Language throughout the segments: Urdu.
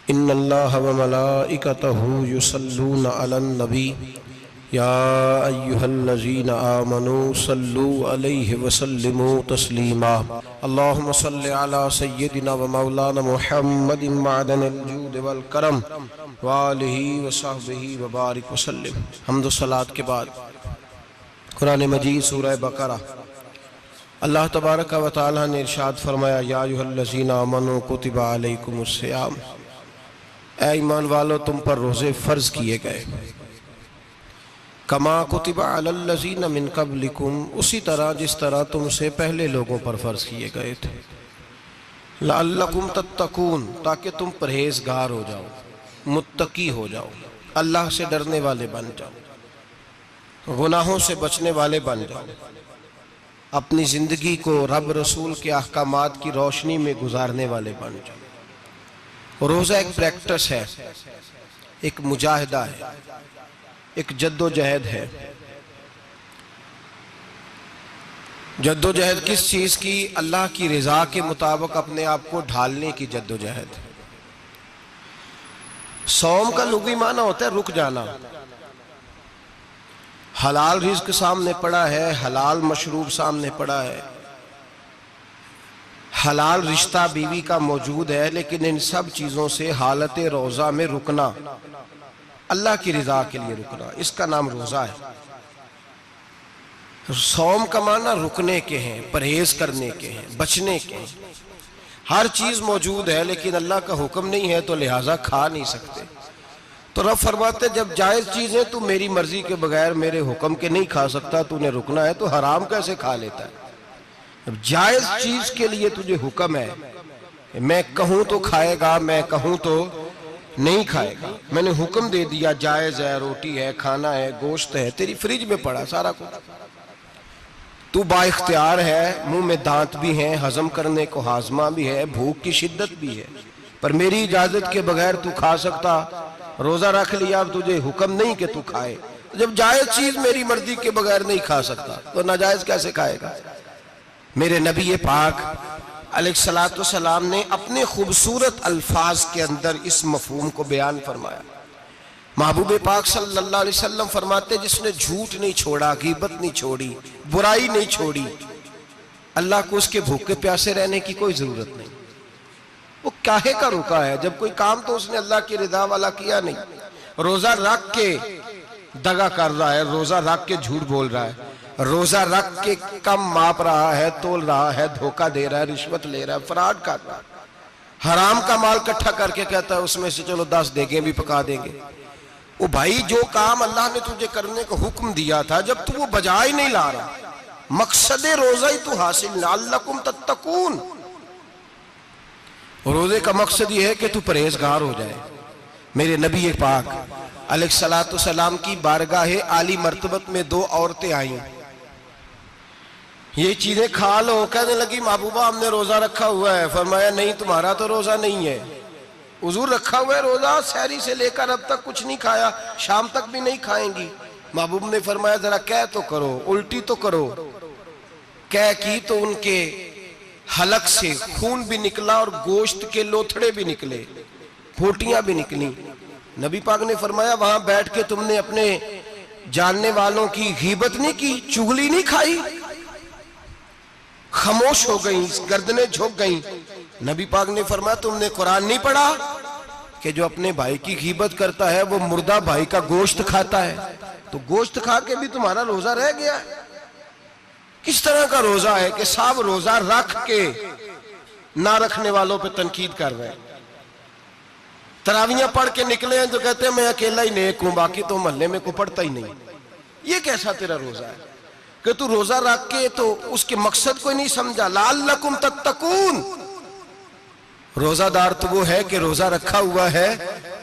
ان اللہ وملائکتہ یصلون علی النبی یا ایہا الذین آمنوا صلوا علیہ وسلموا تسلیما اللہم صل علی سیدنا ومولانا محمد معدن الجود والکرم وآلہ وصحبہ وبارک وسلم۔ حمد و صلاۃ کے بعد قرآن مجید سورہ بقرہ، اللہ تبارک و تعالیٰ نے ارشاد فرمایا یا ایھا الذین آمنوا کتب علیکم الصیام، اے ایمان والو تم پر روزے فرض کیے گئے، کما کتب علی الذین من قبلکم، اسی طرح جس طرح تم سے پہلے لوگوں پر فرض کیے گئے تھے، لعلکم تتقون، تاکہ تم پرہیزگار ہو جاؤ، متقی ہو جاؤ، اللہ سے ڈرنے والے بن جاؤ، گناہوں سے بچنے والے بن جاؤ، اپنی زندگی کو رب رسول کے احکامات کی روشنی میں گزارنے والے بن جاؤ۔ روزہ ایک پریکٹس ہے، ایک مجاہدہ ہے، ایک جد و جہد ہے۔ جد و جہد کس چیز کی؟ اللہ کی رضا کے مطابق اپنے آپ کو ڈھالنے کی جد و جہد۔ صوم کا لغوی معنی ہوتا ہے رک جانا، حلال رزق سامنے پڑا ہے، حلال مشروب سامنے پڑا ہے، حلال رشتہ بیوی کا موجود ہے، لیکن ان سب چیزوں سے حالت روزہ میں رکنا، اللہ کی رضا کے لیے رکنا، اس کا نام روزہ ہے۔ صوم کا معنی رکنے کے ہیں، پرہیز کرنے کے ہیں، بچنے کے ہیں۔ ہر چیز موجود ہے لیکن اللہ کا حکم نہیں ہے تو لہٰذا کھا نہیں سکتے۔ تو رب فرماتے جب جائز چیز ہے تو میری مرضی کے بغیر میرے حکم کے نہیں کھا سکتا، تو نے رکنا ہے تو حرام کیسے کھا لیتا ہے؟ جب جائز چیز کے لیے تجھے حکم ہے، میں کہوں تو کھائے گا، میں کہوں تو نہیں کھائے گا، میں نے حکم دے دیا جائز ہے، روٹی ہے، کھانا ہے، گوشت ہے، تیری فریج میں پڑا سارا کچھ، تو با اختیار ہے، منہ میں دانت بھی ہیں، ہضم کرنے کو ہاضمہ بھی ہے، بھوک کی شدت بھی ہے، پر میری اجازت کے بغیر تو کھا سکتا۔ روزہ رکھ لیا، اب تجھے حکم نہیں کہ تو کھائے۔ جب جائز چیز میری مرضی کے بغیر نہیں کھا سکتا تو ناجائز کیسے کھائے گا؟ میرے نبی پاک علیہ السلام نے اپنے خوبصورت الفاظ کے اندر اس مفہوم کو بیان فرمایا۔ محبوب پاک صلی اللہ علیہ وسلم فرماتے جس نے جھوٹ نہیں چھوڑا، غیبت نہیں چھوڑی، برائی نہیں چھوڑی، اللہ کو اس کے بھوکے پیاسے رہنے کی کوئی ضرورت نہیں۔ وہ کاہے کا رکا ہے؟ جب کوئی کام تو اس نے اللہ کی رضا والا کیا نہیں۔ روزہ رکھ کے دغا کر رہا ہے، روزہ رکھ کے جھوٹ بول رہا ہے، روزہ رکھ کے کم ماپ رہا ہے، تول رہا ہے، دھوکہ دے رہا ہے، رشوت لے رہا ہے، فراڈ کر رہا ہے، حرام کا مال کٹھا کر کے کہتا ہے اس میں سے چلو 10 دیگیں بھی پکا دیں گے۔ وہ بھائی جو کام اللہ نے تجھے کرنے کو حکم دیا تھا، جب تو وہ بجا ہی نہیں لا رہا، مقصد روزہ ہی تو حاصل لعلکم تتقون۔ روزے کا مقصد یہ ہے کہ تو پرہیزگار ہو جائے۔ میرے نبی پاک علیہ السلام کی بارگاہ عالی مرتبت میں 2 عورتیں آئیں، یہ چیزیں کھا لو، کہنے لگی محبوبہ ہم نے روزہ رکھا ہوا ہے۔ فرمایا نہیں تمہارا تو روزہ نہیں ہے، حضور رکھا ہوا ہے روزہ، سحری سے لے کر اب تک کچھ نہیں کھایا، شام تک بھی نہیں کھائیں گی۔ محبوب نے فرمایا ذرا کہہ تو کرو، الٹی تو کرو۔ کہہ کی تو ان کے حلق سے خون بھی نکلا اور گوشت کے لوتھڑے بھی نکلے، پھوٹیاں بھی نکلی۔ نبی پاک نے فرمایا وہاں بیٹھ کے تم نے اپنے جاننے والوں کی غیبت نہیں کی، چغلی نہیں کھائی؟ خاموش ہو گئیں، گردنیں جھک گئیں۔ نبی پاک نے فرمایا تم نے قرآن نہیں پڑھا کہ جو اپنے بھائی کی غیبت کرتا ہے وہ مردہ بھائی کا گوشت کھاتا ہے؟ تو گوشت کھا کے بھی تمہارا روزہ رہ گیا ہے۔ کس طرح کا روزہ ہے کہ صاحب روزہ رکھ کے نہ رکھنے والوں پہ تنقید کر رہے ہیں۔ تراویحاں پڑھ کے نکلے ہیں تو کہتے ہیں میں اکیلا ہی نیک ہوں، باقی تو محلے میں کوئی پڑھتا ہی نہیں۔ یہ کیسا تیرا روزہ ہے کہ تو روزہ رکھ کے تو اس کے مقصد کو نہیں سمجھا؟ لعلکم تتقون۔ روزہ دار تو وہ ہے کہ روزہ رکھا ہوا ہے،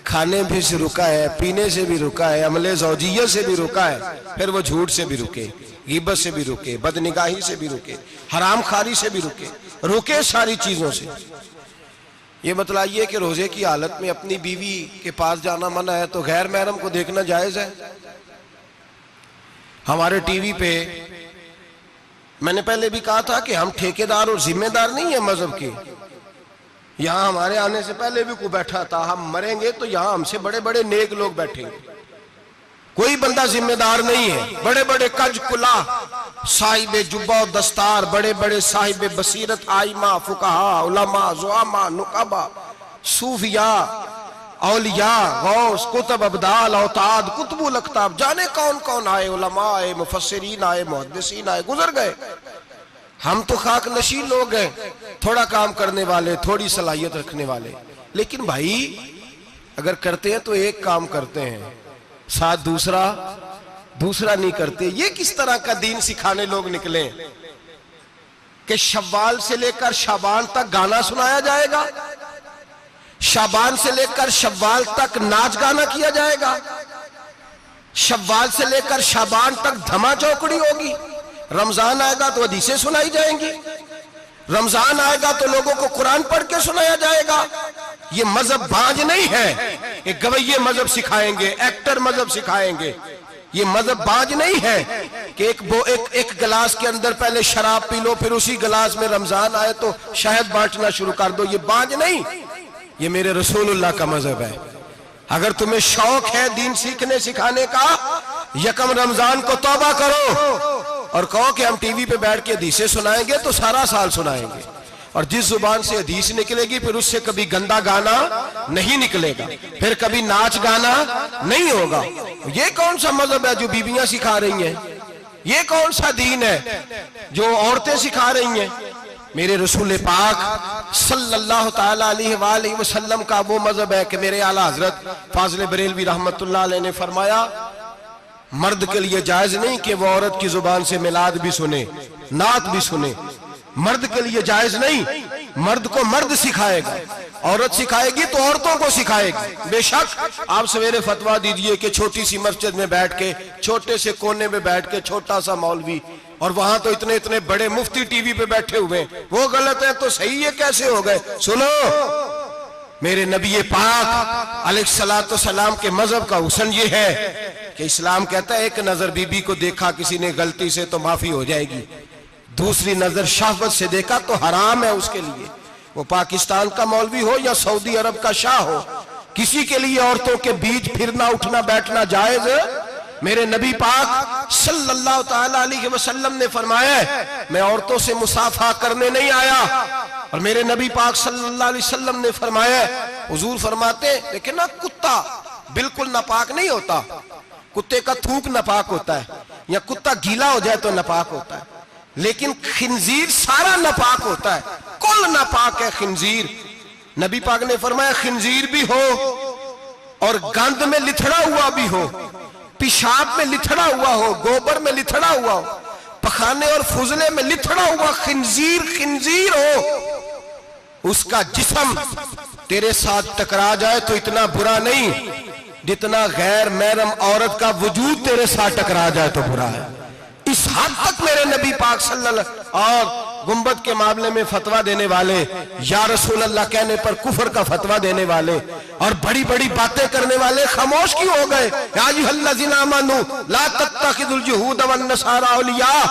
کھانے بھی سے رکا ہے، پینے سے بھی رکا ہے، عمل زوجیہ سے بھی رکا ہے، پھر وہ جھوٹ سے بھی رکے، غیبت سے بھی رکے، بدنگاہی سے بھی رکے، حرام خواری سے بھی رکے ساری چیزوں سے۔ یہ بتلائیے کہ روزے کی حالت میں اپنی بیوی کے پاس جانا منع ہے تو غیر محرم کو دیکھنا جائز ہے؟ ہمارے ٹی وی پہ میں نے پہلے بھی کہا تھا کہ ہم ٹھیکیدار اور ذمہ دار نہیں ہیں مذہب کے، یہاں ہمارے آنے سے پہلے بھی کوئی بیٹھا تھا، ہم مریں گے تو یہاں ہم سے بڑے بڑے نیک لوگ بیٹھیں گے، کوئی بندہ ذمہ دار نہیں ہے. بڑے بڑے کج کلا صاحب جبہ و دستار، بڑے بڑے صاحب بصیرت، آئمہ، فقہاء، علماء، زعماء، نقباء، صوفیاء، اولیاء، غوث، کتب، ابدال، اوتاد، کتب الاقطاب، جانے کون کون آئے، علماء آئے، مفسرین آئے، محدثین آئے، گزر گئے. ہم تو خاک نشین لوگ ہیں، تھوڑا کام کرنے والے، تھوڑی صلاحیت رکھنے والے. لیکن بھائی اگر کرتے ہیں تو ایک کام کرتے ہیں، ساتھ دوسرا نہیں کرتے. یہ کس طرح کا دین سکھانے لوگ نکلے کہ شوال سے لے کر شعبان تک گانا سنایا جائے گا، شعبان سے لے کر شوال تک ناچ گانا کیا جائے گا، شوال سے لے کر شعبان تک دھما چوکڑی ہوگی، رمضان آئے گا تو حدیثیں سنائی جائیں گی، رمضان آئے گا تو لوگوں کو قرآن پڑھ کے سنایا جائے گا. یہ مذہب بانج نہیں ہے، ایک گویے مذہب سکھائیں گے، ایکٹر مذہب سکھائیں گے. یہ مذہب بانج نہیں ہے کہ ایک گلاس کے اندر پہلے شراب پی لو، پھر اسی گلاس میں رمضان آئے تو شہد بانٹنا شروع کر دو. یہ بانج نہیں، یہ میرے رسول اللہ کا مذہب ہے. اگر تمہیں شوق ہے دین سیکھنے سکھانے کا، یکم رمضان کو توبہ کرو اور کہو کہ ہم ٹی وی پہ بیٹھ کے حدیثیں سنائیں گے تو سارا سال سنائیں گے، اور جس زبان سے حدیث نکلے گی پھر اس سے کبھی گندا گانا نہیں نکلے گا، پھر کبھی ناچ گانا نہیں ہوگا. یہ کون سا مذہب ہے جو بیویاں سکھا رہی ہیں؟ یہ کون سا دین ہے جو عورتیں سکھا رہی ہیں؟ میرے رسول پاک صلی اللہ تعالی علیہ وآلہ وسلم کا وہ مذہب ہے کہ میرے اعلیٰ حضرت فاضل بریلوی رحمت اللہ علیہ نے فرمایا، مرد کے لیے جائز نہیں کہ وہ عورت کی زبان سے میلاد بھی سنے، نعت بھی سنے. مرد کے لیے جائز نہیں، مرد کو مرد سکھائے گا، عورت سکھائے گی تو عورتوں کو سکھائے گی. بے شک آپ سویرے فتویٰ دیجئے کہ چھوٹی سی مسجد میں بیٹھ کے، چھوٹے سے کونے میں بیٹھ کے چھوٹا سا مولوی، اور وہاں تو اتنے بڑے مفتی ٹی وی پہ بیٹھے ہوئے، وہ غلط ہے تو صحیح یہ کیسے ہو گئے؟ سنو، میرے نبی پاک علیہ السلام کے مذہب کا حسن یہ ہے کہ اسلام کہتا ہے ایک نظر بی بی کو دیکھا کسی نے غلطی سے تو معافی ہو جائے گی، دوسری نظر شہوت سے دیکھا تو حرام ہے اس کے لیے. وہ پاکستان کا مولوی ہو یا سعودی عرب کا شاہ ہو، کسی کے لیے عورتوں کے بیچ پھرنا اٹھنا بیٹھنا جائز ہے. میرے نبی پاک صلی اللہ تعالی علیہ وسلم نے فرمایا ہے میں عورتوں سے مصافحہ کرنے نہیں آیا. اور میرے نبی پاک صلی اللہ علیہ وسلم نے فرمایا ہے، حضور فرماتے لیکن نا کتا بالکل ناپاک نہیں ہوتا، کتے کا تھوک ناپاک ہوتا ہے، یا کتا گیلا ہو جائے تو ناپاک ہوتا ہے، لیکن خنزیر سارا ناپاک ہوتا ہے، کل ناپاک ہے خنزیر. نبی پاک نے فرمایا خنزیر بھی ہو اور گند میں لتھڑا ہوا بھی ہو، پیشاب میں لتھڑا ہوا ہو، گوبر میں لتھڑا ہوا ہو، پخانے اور فضلے میں لتھڑا ہوا خنزیر ہو، اس کا جسم تیرے ساتھ ٹکرا جائے تو اتنا برا نہیں جتنا غیر محرم عورت کا وجود تیرے ساتھ ٹکرا جائے تو برا ہے. اس حد تک میرے نبی پاک صلی اللہ علیہ وسلم اور گنبد کے معاملے میں فتویٰ دینے والے، یا رسول اللہ کہنے پر کفر کا فتویٰ دینے والے اور بڑی بڑی باتیں کرنے والے خاموش کیوں ہو گئے؟ یا ایھا الذین آمنوا لا تتخذوا اليہود والنصارى اولیاء.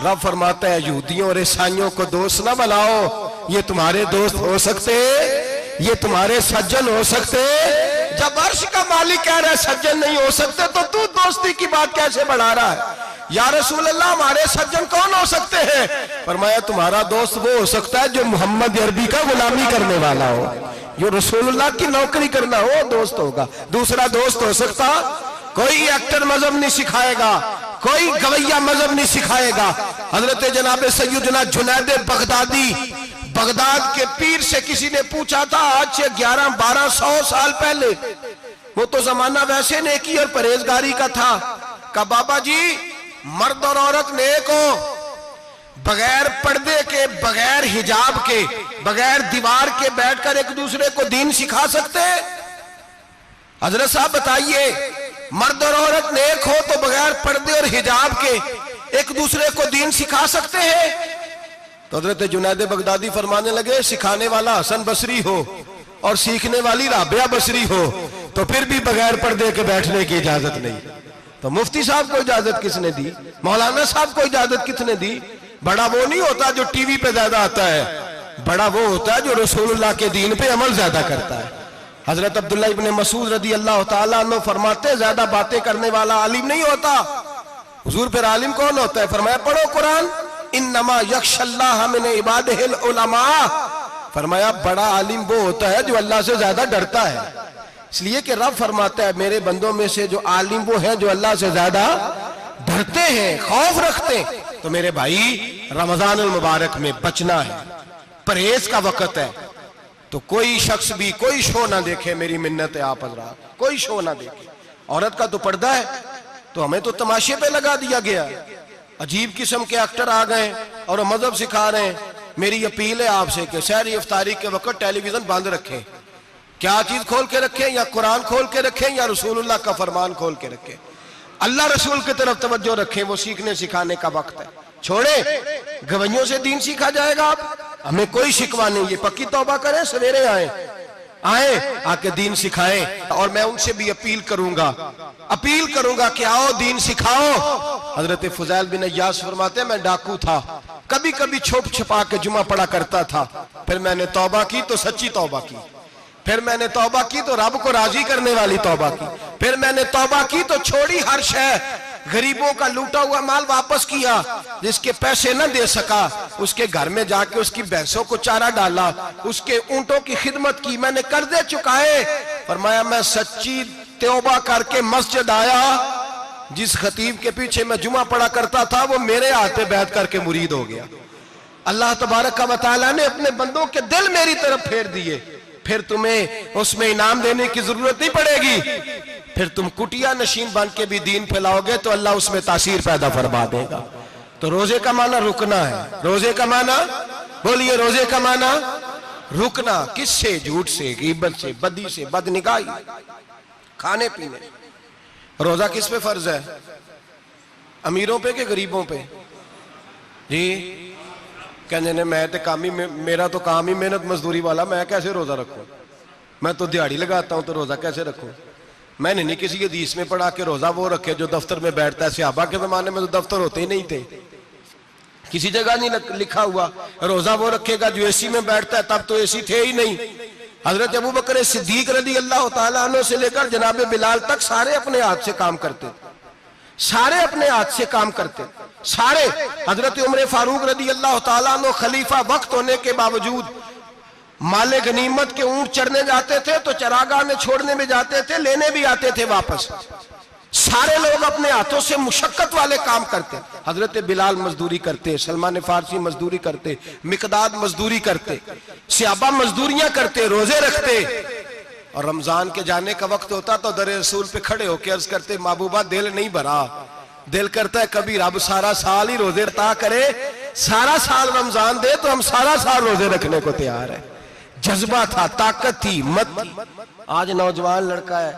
رب فرماتا ہے یہودیوں اور عیسائیوں کو دوست نہ بناؤ، یہ تمہارے دوست ہو سکتے، یہ تمہارے سجن ہو سکتے. جب عرش کا مالک کہہ رہا ہے سجن نہیں ہو سکتے تو دوستی کی بات کیسے بڑھا رہا ہے؟ یا رسول اللہ ہمارے سجن کون ہو سکتے ہیں؟ فرمایا تمہارا دوست وہ ہو سکتا ہے جو محمد عربی کا غلامی کرنے والا ہو، جو رسول اللہ کی نوکری کرنا ہو دوست ہوگا. دوسرا دوست ہو سکتا؟ کوئی ایکٹر مذہب نہیں سکھائے گا، کوئی گویہ مذہب نہیں سکھائے گا. حضرت جناب سیدنا جنید بغدادی، بغداد کے پیر سے کسی نے پوچھا تھا آج سے 1100-1200 سال پہلے، وہ تو زمانہ ویسے نیکی اور پرہیزگاری کا تھا، کہا بابا جی مرد اور عورت نیک ہو، بغیر پردے کے، بغیر حجاب کے، بغیر دیوار کے بیٹھ کر ایک دوسرے کو دین سکھا سکتے ہیں؟ حضرت صاحب بتائیے، مرد اور عورت نیک ہو تو بغیر پردے اور حجاب کے ایک دوسرے کو دین سکھا سکتے ہیں؟ تو حضرت جنید بغدادی فرمانے لگے سکھانے والا حسن بصری ہو اور سیکھنے والی رابعہ بصری ہو تو پھر بھی بغیر پردے کے بیٹھنے کی اجازت نہیں. تو مفتی صاحب کو اجازت کس نے دی؟ مولانا صاحب کو اجازت کس نے دی؟ بڑا وہ نہیں ہوتا جو ٹی وی پہ زیادہ آتا ہے، بڑا وہ ہوتا ہے جو رسول اللہ کے دین پہ عمل زیادہ کرتا ہے۔ حضرت عبداللہ ابن مسعود رضی اللہ تعالیٰ عنہ فرماتے زیادہ باتیں کرنے والا عالم نہیں ہوتا۔ حضور پھر عالم کون ہوتا ہے؟ فرمایا پڑھو قرآن، انما یخشی اللہ من عبادہ العلماء۔ فرمایا بڑا عالم وہ ہوتا ہے جو اللہ سے زیادہ ڈرتا ہے، اس لیے کہ رب فرماتا ہے میرے بندوں میں سے جو عالم وہ ہیں جو اللہ سے زیادہ ڈرتے ہیں، خوف رکھتے ہیں۔ تو میرے بھائی رمضان المبارک میں بچنا ہے، پرہیز کا وقت ہے، تو کوئی شخص بھی کوئی شو نہ دیکھے، میری منت ہے آپ حضرات، کوئی شو نہ دیکھے۔ عورت کا تو پردہ ہے، تو ہمیں تو تماشے پہ لگا دیا گیا، عجیب قسم کے ایکٹر آ گئے اور مذہب سکھا رہے ہیں۔ میری اپیل ہے آپ سے کہ سحری افطاری کے وقت ٹیلی ویژن بند رکھیں۔ کیا چیز کھول کے رکھیں؟ یا قرآن کھول کے رکھیں یا رسول اللہ کا فرمان کھول کے رکھیں۔ اللہ رسول کی طرف توجہ رکھیں، وہ سیکھنے سکھانے کا وقت ہے۔ چھوڑیں گویوں سے دین سیکھا جائے گا، ہمیں کوئی شکوہ نہیں، یہ پکی توبہ کریں، سویرے آئیں آ کے دین سکھائیں۔ اور میں ان سے بھی اپیل کروں گا کہ آؤ دین سکھاؤ۔ حضرت فضیل بن عیاض فرماتے ہیں میں ڈاکو تھا، کبھی کبھی چھپ چھپا کے جمعہ پڑھا کرتا تھا، پھر میں نے توبہ کی تو سچی توبہ کی، پھر میں نے توبہ کی تو رب کو راضی کرنے والی توبہ کی، پھر میں نے توبہ کی تو چھوڑی ہر شے، غریبوں کا لوٹا ہوا مال واپس کیا، جس کے پیسے نہ دے سکا اس کے گھر میں جا کے اس کی بھینسوں کو چارہ ڈالا، اس کے اونٹوں کی خدمت کی، میں نے قرضے چکائے۔ فرمایا میں سچی توبہ کر کے مسجد آیا، جس خطیب کے پیچھے میں جمعہ پڑھا کرتا تھا وہ میرے ہاتھ پہ بیعت کر کے مرید ہو گیا۔ اللہ تبارک و تعالیٰ نے اپنے بندوں کے دل میری طرف پھیر دیے، پھر تمہیں اس میں انعام دینے کی ضرورت نہیں پڑے گی، پھر تم کٹیا نشین بن کے بھی دین پھیلاؤ گے تو اللہ اس میں تاثیر پیدا فرما دے گا۔ تو روزے کا معنی رکنا ہے، روزے کا معنی بولیے، روزے کا معنی رکنا، کس سے؟ جھوٹ سے، غیبت سے، بدی سے، بدنگاہی، کھانے پینے۔ روزہ کس پہ فرض ہے؟ امیروں پہ کہ غریبوں پہ؟ جی کہنے میں تو کام ہی میرا تو کام ہی محنت مزدوری والا، میں کیسے روزہ رکھوں؟ میں تو دیہڑی لگاتا ہوں تو روزہ کیسے رکھوں؟ میں نے نہیں کسی حدیث میں پڑھا کہ روزہ وہ رکھے جو دفتر میں بیٹھتا ہے۔ صحابہ کے زمانے میں تو دفتر ہوتے ہی نہیں تھے، کسی جگہ نہیں لکھا ہوا روزہ وہ رکھے گا جو اے سی میں بیٹھتا ہے، تب تو اے سی تھے ہی نہیں۔ حضرت ابو بکر صدیق رضی اللہ تعالیٰ عنہ سے لے کر جناب بلال تک سارے اپنے ہاتھ سے کام کرتے، سارے اپنے ہاتھ سے کام کرتے، سارے۔ حضرت عمر فاروق رضی اللہ تعالیٰ عنہ خلیفہ وقت ہونے کے باوجود مال غنیمت کے اونٹ چرنے جاتے تھے تو چراگاہ میں چھوڑنے میں جاتے تھے، لینے بھی آتے تھے واپس۔ سارے لوگ اپنے ہاتھوں سے مشقت والے کام کرتے، حضرت بلال مزدوری کرتے، سلمان فارسی مزدوری کرتے، مقداد مزدوری کرتے، صحابہ مزدوریاں کرتے، روزے رکھتے۔ اور رمضان کے جانے کا وقت ہوتا تو در رسول پہ کھڑے ہو کے عرض کرتے محبوبہ دل نہیں بھرا، دل کرتا ہے کبھی رب سارا سال ہی روزے عطا کرے، سارا سال رمضان دے تو ہم سارا سال روزے رکھنے کو تیار ہیں۔ جذبہ تھا، طاقت تھی، ہمت تھی۔ آج نوجوان لڑکا ہے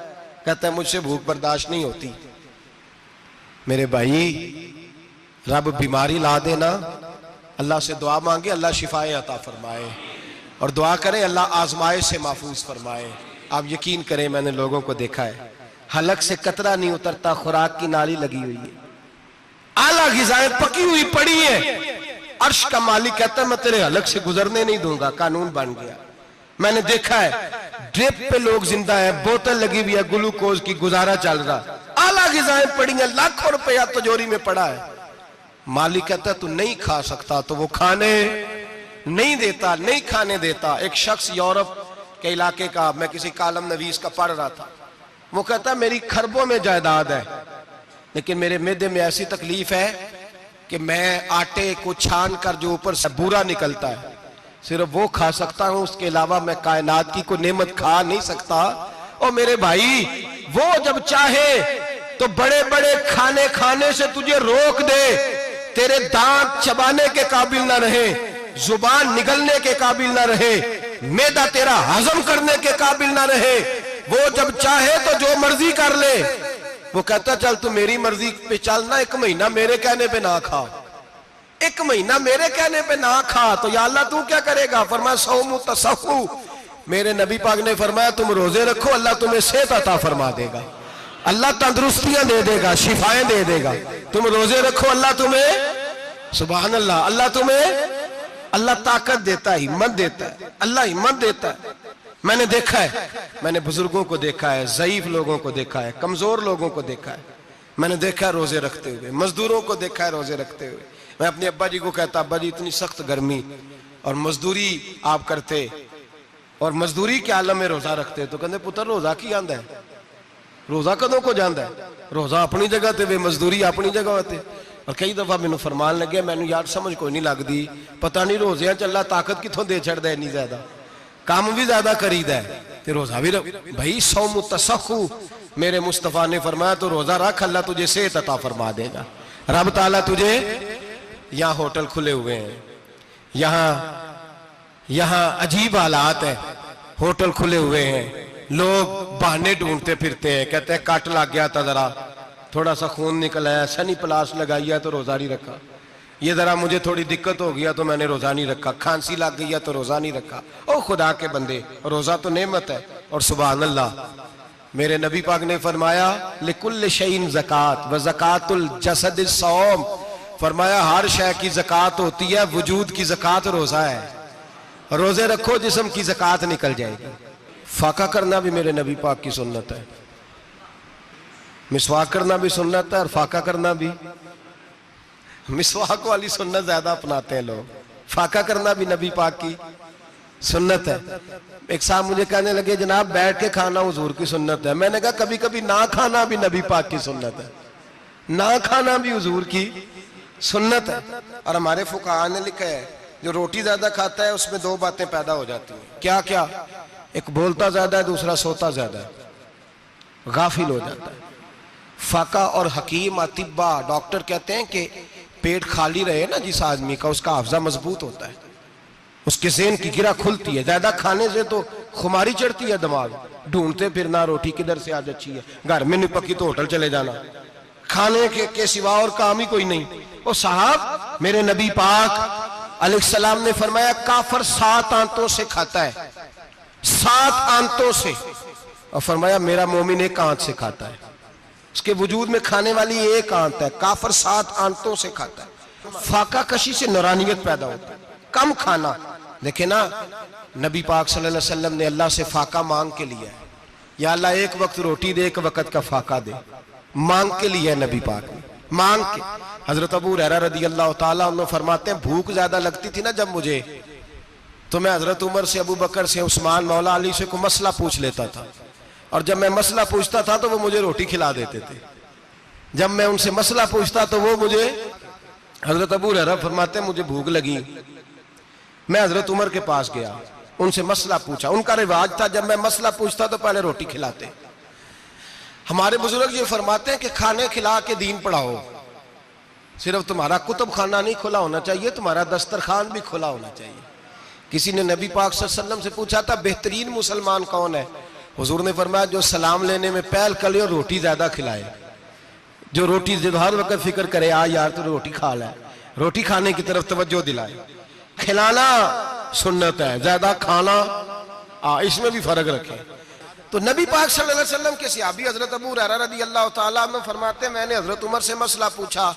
کہتا ہے مجھ سے بھوک برداشت نہیں ہوتی۔ میرے بھائی رب بیماری لا دینا، اللہ سے دعا مانگے اللہ شفائیں عطا فرمائے، اور دعا کریں اللہ آزمائش سے محفوظ فرمائے۔ آپ یقین کریں میں نے لوگوں کو دیکھا ہے حلق سے قطرہ نہیں اترتا، خوراک کی نالی لگی ہوئی ہے، اعلیٰ غذائیں پکی ہوئی پڑی ہیں، عرش کا مالک کہتا ہے میں تیرے حلق سے گزرنے نہیں دوں گا، قانون بن گیا۔ میں نے دیکھا ہے ڈرپ پہ لوگ زندہ ہے، بوتل لگی ہوئی ہے گلوکوز کی، گزارا چل رہا، اعلیٰ غذائیں پڑی ہیں، لاکھوں روپیہ تجوری میں پڑا ہے۔ مالک کہتا ہے تو نہیں کھا سکتا، تو وہ کھانے نہیں دیتا، نہیں کھانے دیتا۔ ایک شخص یورپ کے علاقے کا، میں کسی کالم نویس کا پڑھ رہا تھا، وہ کہتا ہے میری خربوں میں جائیداد ہے لیکن میرے معدے میں ایسی تکلیف ہے کہ میں آٹے کو چھان کر جو اوپر سے بورا نکلتا ہے صرف وہ کھا سکتا ہوں، اس کے علاوہ میں کائنات کی کوئی نعمت کھا نہیں سکتا۔ اور میرے بھائی وہ جب چاہے تو بڑے بڑے کھانے کھانے سے تجھے روک دے، تیرے دانت چبانے کے قابل نہ رہے، زبان نگلنے کے قابل نہ رہے، معدہ تیرا ہضم کرنے کے قابل نہ رہے، وہ جب چاہے تو جو مرضی کر لے۔ وہ کہتا چل تو میری مرضی پہ چلنا، ایک مہینہ میرے کہنے پہ نہ کھا، ایک مہینہ میرے کہنے پہ نہ کھا، تو یا اللہ تو کیا کرے گا؟ فرمایا صوم تصحو، میرے نبی پاک نے فرمایا تم روزے رکھو اللہ تمہیں صحت عطا فرما دے گا، اللہ تندرستیاں دے دے گا، شفائیں دے دے گا۔ تم روزے رکھو اللہ تمہیں، سبحان اللہ، اللہ تمہیں اللہ طاقت دیتا ہے، ہمت دیتا ہے، اللہ ہمت دیتا ہے۔ میں نے دیکھا ہے، میں نے بزرگوں کو دیکھا ہے، ضعیف لوگوں کو دیکھا ہے، کمزور لوگوں کو دیکھا ہے، میں نے دیکھا ہے روزے رکھتے ہوئے، مزدوروں کو دیکھا ہے روزے رکھتے ہوئے۔ میں اپنے ابا جی کو کہتا، ابا جی اتنی سخت گرمی اور مزدوری آپ کرتے اور مزدوری کے عالم میں روزہ رکھتے، تو کہتے پتر روزہ کی آندا ہے، روزہ کدوں کو جاندا ہے، روزہ اپنی جگہ تے وے مزدوری اپنی جگہ ہوتے۔ اور کئی دفعہ میں نے فرمان لگے، میں نے یار سمجھ کوئی نہیں لگ دی، پتہ نہیں روزیاں چ اللہ طاقت کتھوں دے چھڑ دے، نہیں زیادہ کام بھی زیادہ کرید ہے تے روزہ بھی رکھ بھائی، صوم تسخو میرے مصطفیٰ نے فرمایا تو روزہ رکھ، اللہ تجھے صحت عطا فرما دے گا۔ رب تعالیٰ تجھے، یہاں ہوٹل کھلے ہوئے ہیں، یہاں عجیب حالات ہیں، ہوٹل کھلے ہوئے ہیں، لوگ بہانے ڈھونڈتے پھرتے ہیں، کہتے ہیں کٹ لگ گیا تھا ذرا، تھوڑا سا خون نکل آیا، سنی پلاس لگائی ہے تو روزہ نہیں رکھا، یہ ذرا مجھے تھوڑی دقت ہو گیا تو میں نے روزہ نہیں رکھا، کھانسی لگ گئی ہے تو روزہ نہیں رکھا۔ او خدا کے بندے، روزہ تو نعمت ہے۔ اور سبحان اللہ، میرے نبی پاک نے فرمایا لِكُلِّ شَيْءٍ زَكَاةٌ وَزَكَاةُ الْجَسَدِ الصَّوْمُ، فرمایا ہر شے کی زکوٰۃ ہوتی ہے، وجود کی زکوٰۃ روزہ ہے، روزے رکھو جسم کی زکوٰۃ نکل جائے گی۔ فاقہ کرنا بھی میرے نبی پاک کی سنت ہے، مسواک کرنا بھی سنت ہے، اور فاقہ کرنا بھی۔ مسواک والی سنت زیادہ اپناتے ہیں لوگ، فاقہ کرنا بھی نبی پاک کی سنت ہے۔ ایک صاحب مجھے کہنے لگے جناب بیٹھ کے کھانا حضور کی سنت ہے، میں نے کہا کبھی کبھی نہ کھانا بھی نبی پاک کی سنت ہے، نہ کھانا بھی حضور کی سنت ہے۔ اور ہمارے فقہاء نے لکھا ہے جو روٹی زیادہ کھاتا ہے اس میں دو باتیں پیدا ہو جاتی ہیں، کیا کیا؟ ایک بولتا زیادہ ہے، دوسرا سوتا زیادہ ہے، غافل ہو جاتا ہے۔ فقہ اور حکیم اطباء ڈاکٹر کہتے ہیں کہ پیٹ خالی رہے نا جس آدمی کا، اس کا حافظہ مضبوط ہوتا ہے، اس کے ذہن کی گرہ کھلتی ہے۔ زیادہ کھانے سے تو خماری چڑھتی ہے، دماغ ڈھونڈتے پھرنا روٹی کدھر سے آج اچھی ہے، گھر میں نہیں پکی تو ہوٹل چلے جانا، کھانے کے سوا اور کام ہی کوئی نہیں۔ اور صاحب میرے نبی پاک علیہ السلام نے فرمایا کافر 7 آنتوں سے کھاتا ہے، 7 آنتوں سے، اور فرمایا میرا مومن 1 آنت سے کھاتا ہے، اس کے وجود میں کھانے والی 1 آنت ہے، کافر 7 آنتوں سے کھاتا ہے۔ فاقہ کشی سے نورانیت پیدا ہوتا ہے، کم کھانا۔ دیکھیں نا نبی پاک صلی اللہ علیہ وسلم نے اللہ سے فاقہ مانگ کے لیا ہے، یا اللہ 1 وقت روٹی دے، 1 وقت کا فاقہ دے، مانگ کے لیا ہے نبی پاک نے، مانگ کے۔ حضرت ابو ہریرہ رضی اللہ تعالیٰ عنہ فرماتے ہیں بھوک زیادہ لگتی تھی نا جب مجھے، تو میں حضرت عمر سے، ابو بکر سے، عثمان، مولا علی سے کوئی مسئلہ پوچھ لیتا تھا، اور جب میں مسئلہ پوچھتا تھا تو وہ مجھے روٹی کھلا دیتے تھے، جب میں ان سے مسئلہ پوچھتا تو وہ مجھے، حضرت ابو ہریرہ فرماتے ہیں مجھے بھوک لگی، میں حضرت عمر کے پاس گیا، ان سے مسئلہ پوچھا، ان کا رواج تھا جب میں مسئلہ پوچھتا تو پہلے روٹی کھلاتے۔ ہمارے بزرگ یہ فرماتے ہیں کہ کھانے کھلا کے دین پڑھاؤ، صرف تمہارا کتب خانہ نہیں کھلا ہونا چاہیے، تمہارا دسترخوان بھی کھلا ہونا چاہیے۔ کسی نے نبی پاک صلی اللہ علیہ وسلم سے پوچھا تھا بہترین مسلمان کون ہے؟ حضور نے فرمایا جو سلام لینے میں پہل کرے اور روٹی زیادہ کھلائے، جو روٹی ہر وقت فکر کرے آ یار تو روٹی کھا لے، روٹی کھانے کی طرف توجہ دلائے۔ کھلانا سنت ہے، زیادہ کھانا اس میں بھی فرق رکھیں۔ تو نبی پاک صلی اللہ علیہ وسلم کے صحابی حضرت ابو ہریرہ رضی اللہ تعالیٰ عنہ فرماتے ہیں میں نے حضرت عمر سے مسئلہ پوچھا،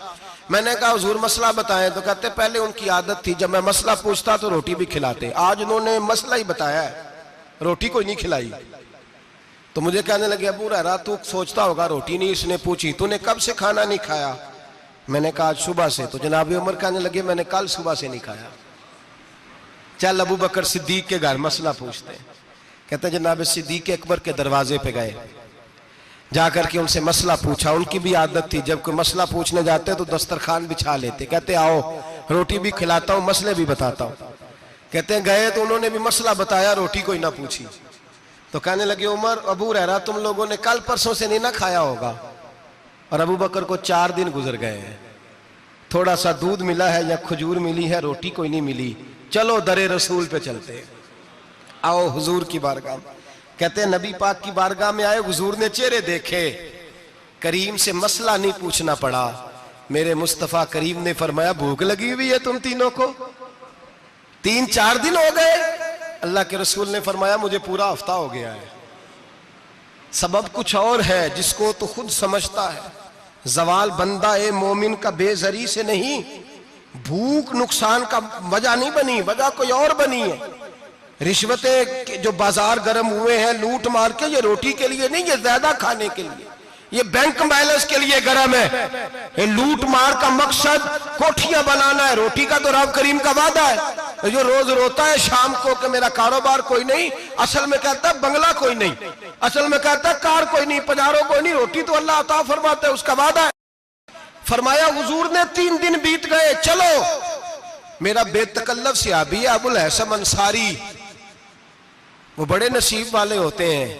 میں نے کہا حضور مسئلہ بتائیں، تو کہتے پہلے ان کی عادت تھی جب میں مسئلہ پوچھتا تو روٹی بھی کھلاتے، آج انہوں نے مسئلہ ہی بتایا ہے، روٹی کوئی نہیں کھلائی۔ تو مجھے کہنے لگے ابو ہریرہ تو سوچتا ہوگا روٹی نہیں اس نے پوچھی، تو نے کب سے کھانا نہیں کھایا؟ میں نے کہا آج صبح سے۔ تو جناب عمر کہنے لگے میں نے کل صبح سے نہیں کھایا۔ چل ابو بکر صدیق کے گھر مسئلہ پوچھتے ہیں، کہتے ہیں جناب صدیق اکبر کے دروازے پہ گئے، جا کر کے ان سے مسئلہ پوچھا۔ ان کی بھی عادت تھی جب کوئی مسئلہ پوچھنے جاتے تو دسترخوان بچھا لیتے، کہتے آؤ روٹی بھی کھلاتا ہوں مسئلے بھی بتاتا ہوں۔ کہتے ہیں گئے تو انہوں نے بھی مسئلہ بتایا، روٹی کوئی نہ پوچھی۔ تو کہنے لگے عمر ابو ہریرہ تم لوگوں نے کل پرسوں سے نہیں نہ کھایا ہوگا، اور ابو بکر کو 4 دن گزر گئے ہیں، تھوڑا سا دودھ ملا ہے یا کھجور ملی ہے، روٹی کوئی نہیں ملی، چلو در رسول پہ چلتے ہیں، آؤ حضور کی بارگاہ۔ کہتے ہیں نبی پاک کی بارگاہ میں آئے، حضور نے چہرے دیکھے، کریم سے مسئلہ نہیں پوچھنا پڑا، میرے مصطفیٰ کریم نے فرمایا بھوک لگی ہوئی ہے تم تینوں کو؟ 3-4 دن ہو گئے؟ اللہ کے رسول نے فرمایا مجھے پورا ہفتہ ہو گیا ہے۔ سبب کچھ اور ہے جس کو تو خود سمجھتا ہے، زوال بندہ مومن کا بے زری سے نہیں بھوک نقصان کا وجہ نہیں بنی، وجہ کوئی اور بنی ہے۔ رشوتیں جو بازار گرم ہوئے ہیں لوٹ مار کے، یہ روٹی کے لیے نہیں، یہ زیادہ کھانے کے لیے، یہ بینک بیلنس کے لیے گرم ہے۔ یہ لوٹ مار کا مقصد کوٹھیاں بنانا ہے، روٹی کا تو رب کریم کا وعدہ ہے۔ جو روز روتا ہے شام کو کہ میرا کاروبار کوئی نہیں، اصل میں کہتا ہے بنگلہ کوئی نہیں، اصل میں کہتا ہے کار کوئی نہیں، پجارو کوئی نہیں، روٹی تو اللہ عطا فرماتا ہے، اس کا وعدہ ہے۔ فرمایا حضور نے 3 دن بیت گئے، چلو میرا بے تکلف صحابی ہے ابو الحسن انصاری، وہ بڑے نصیب والے ہوتے ہیں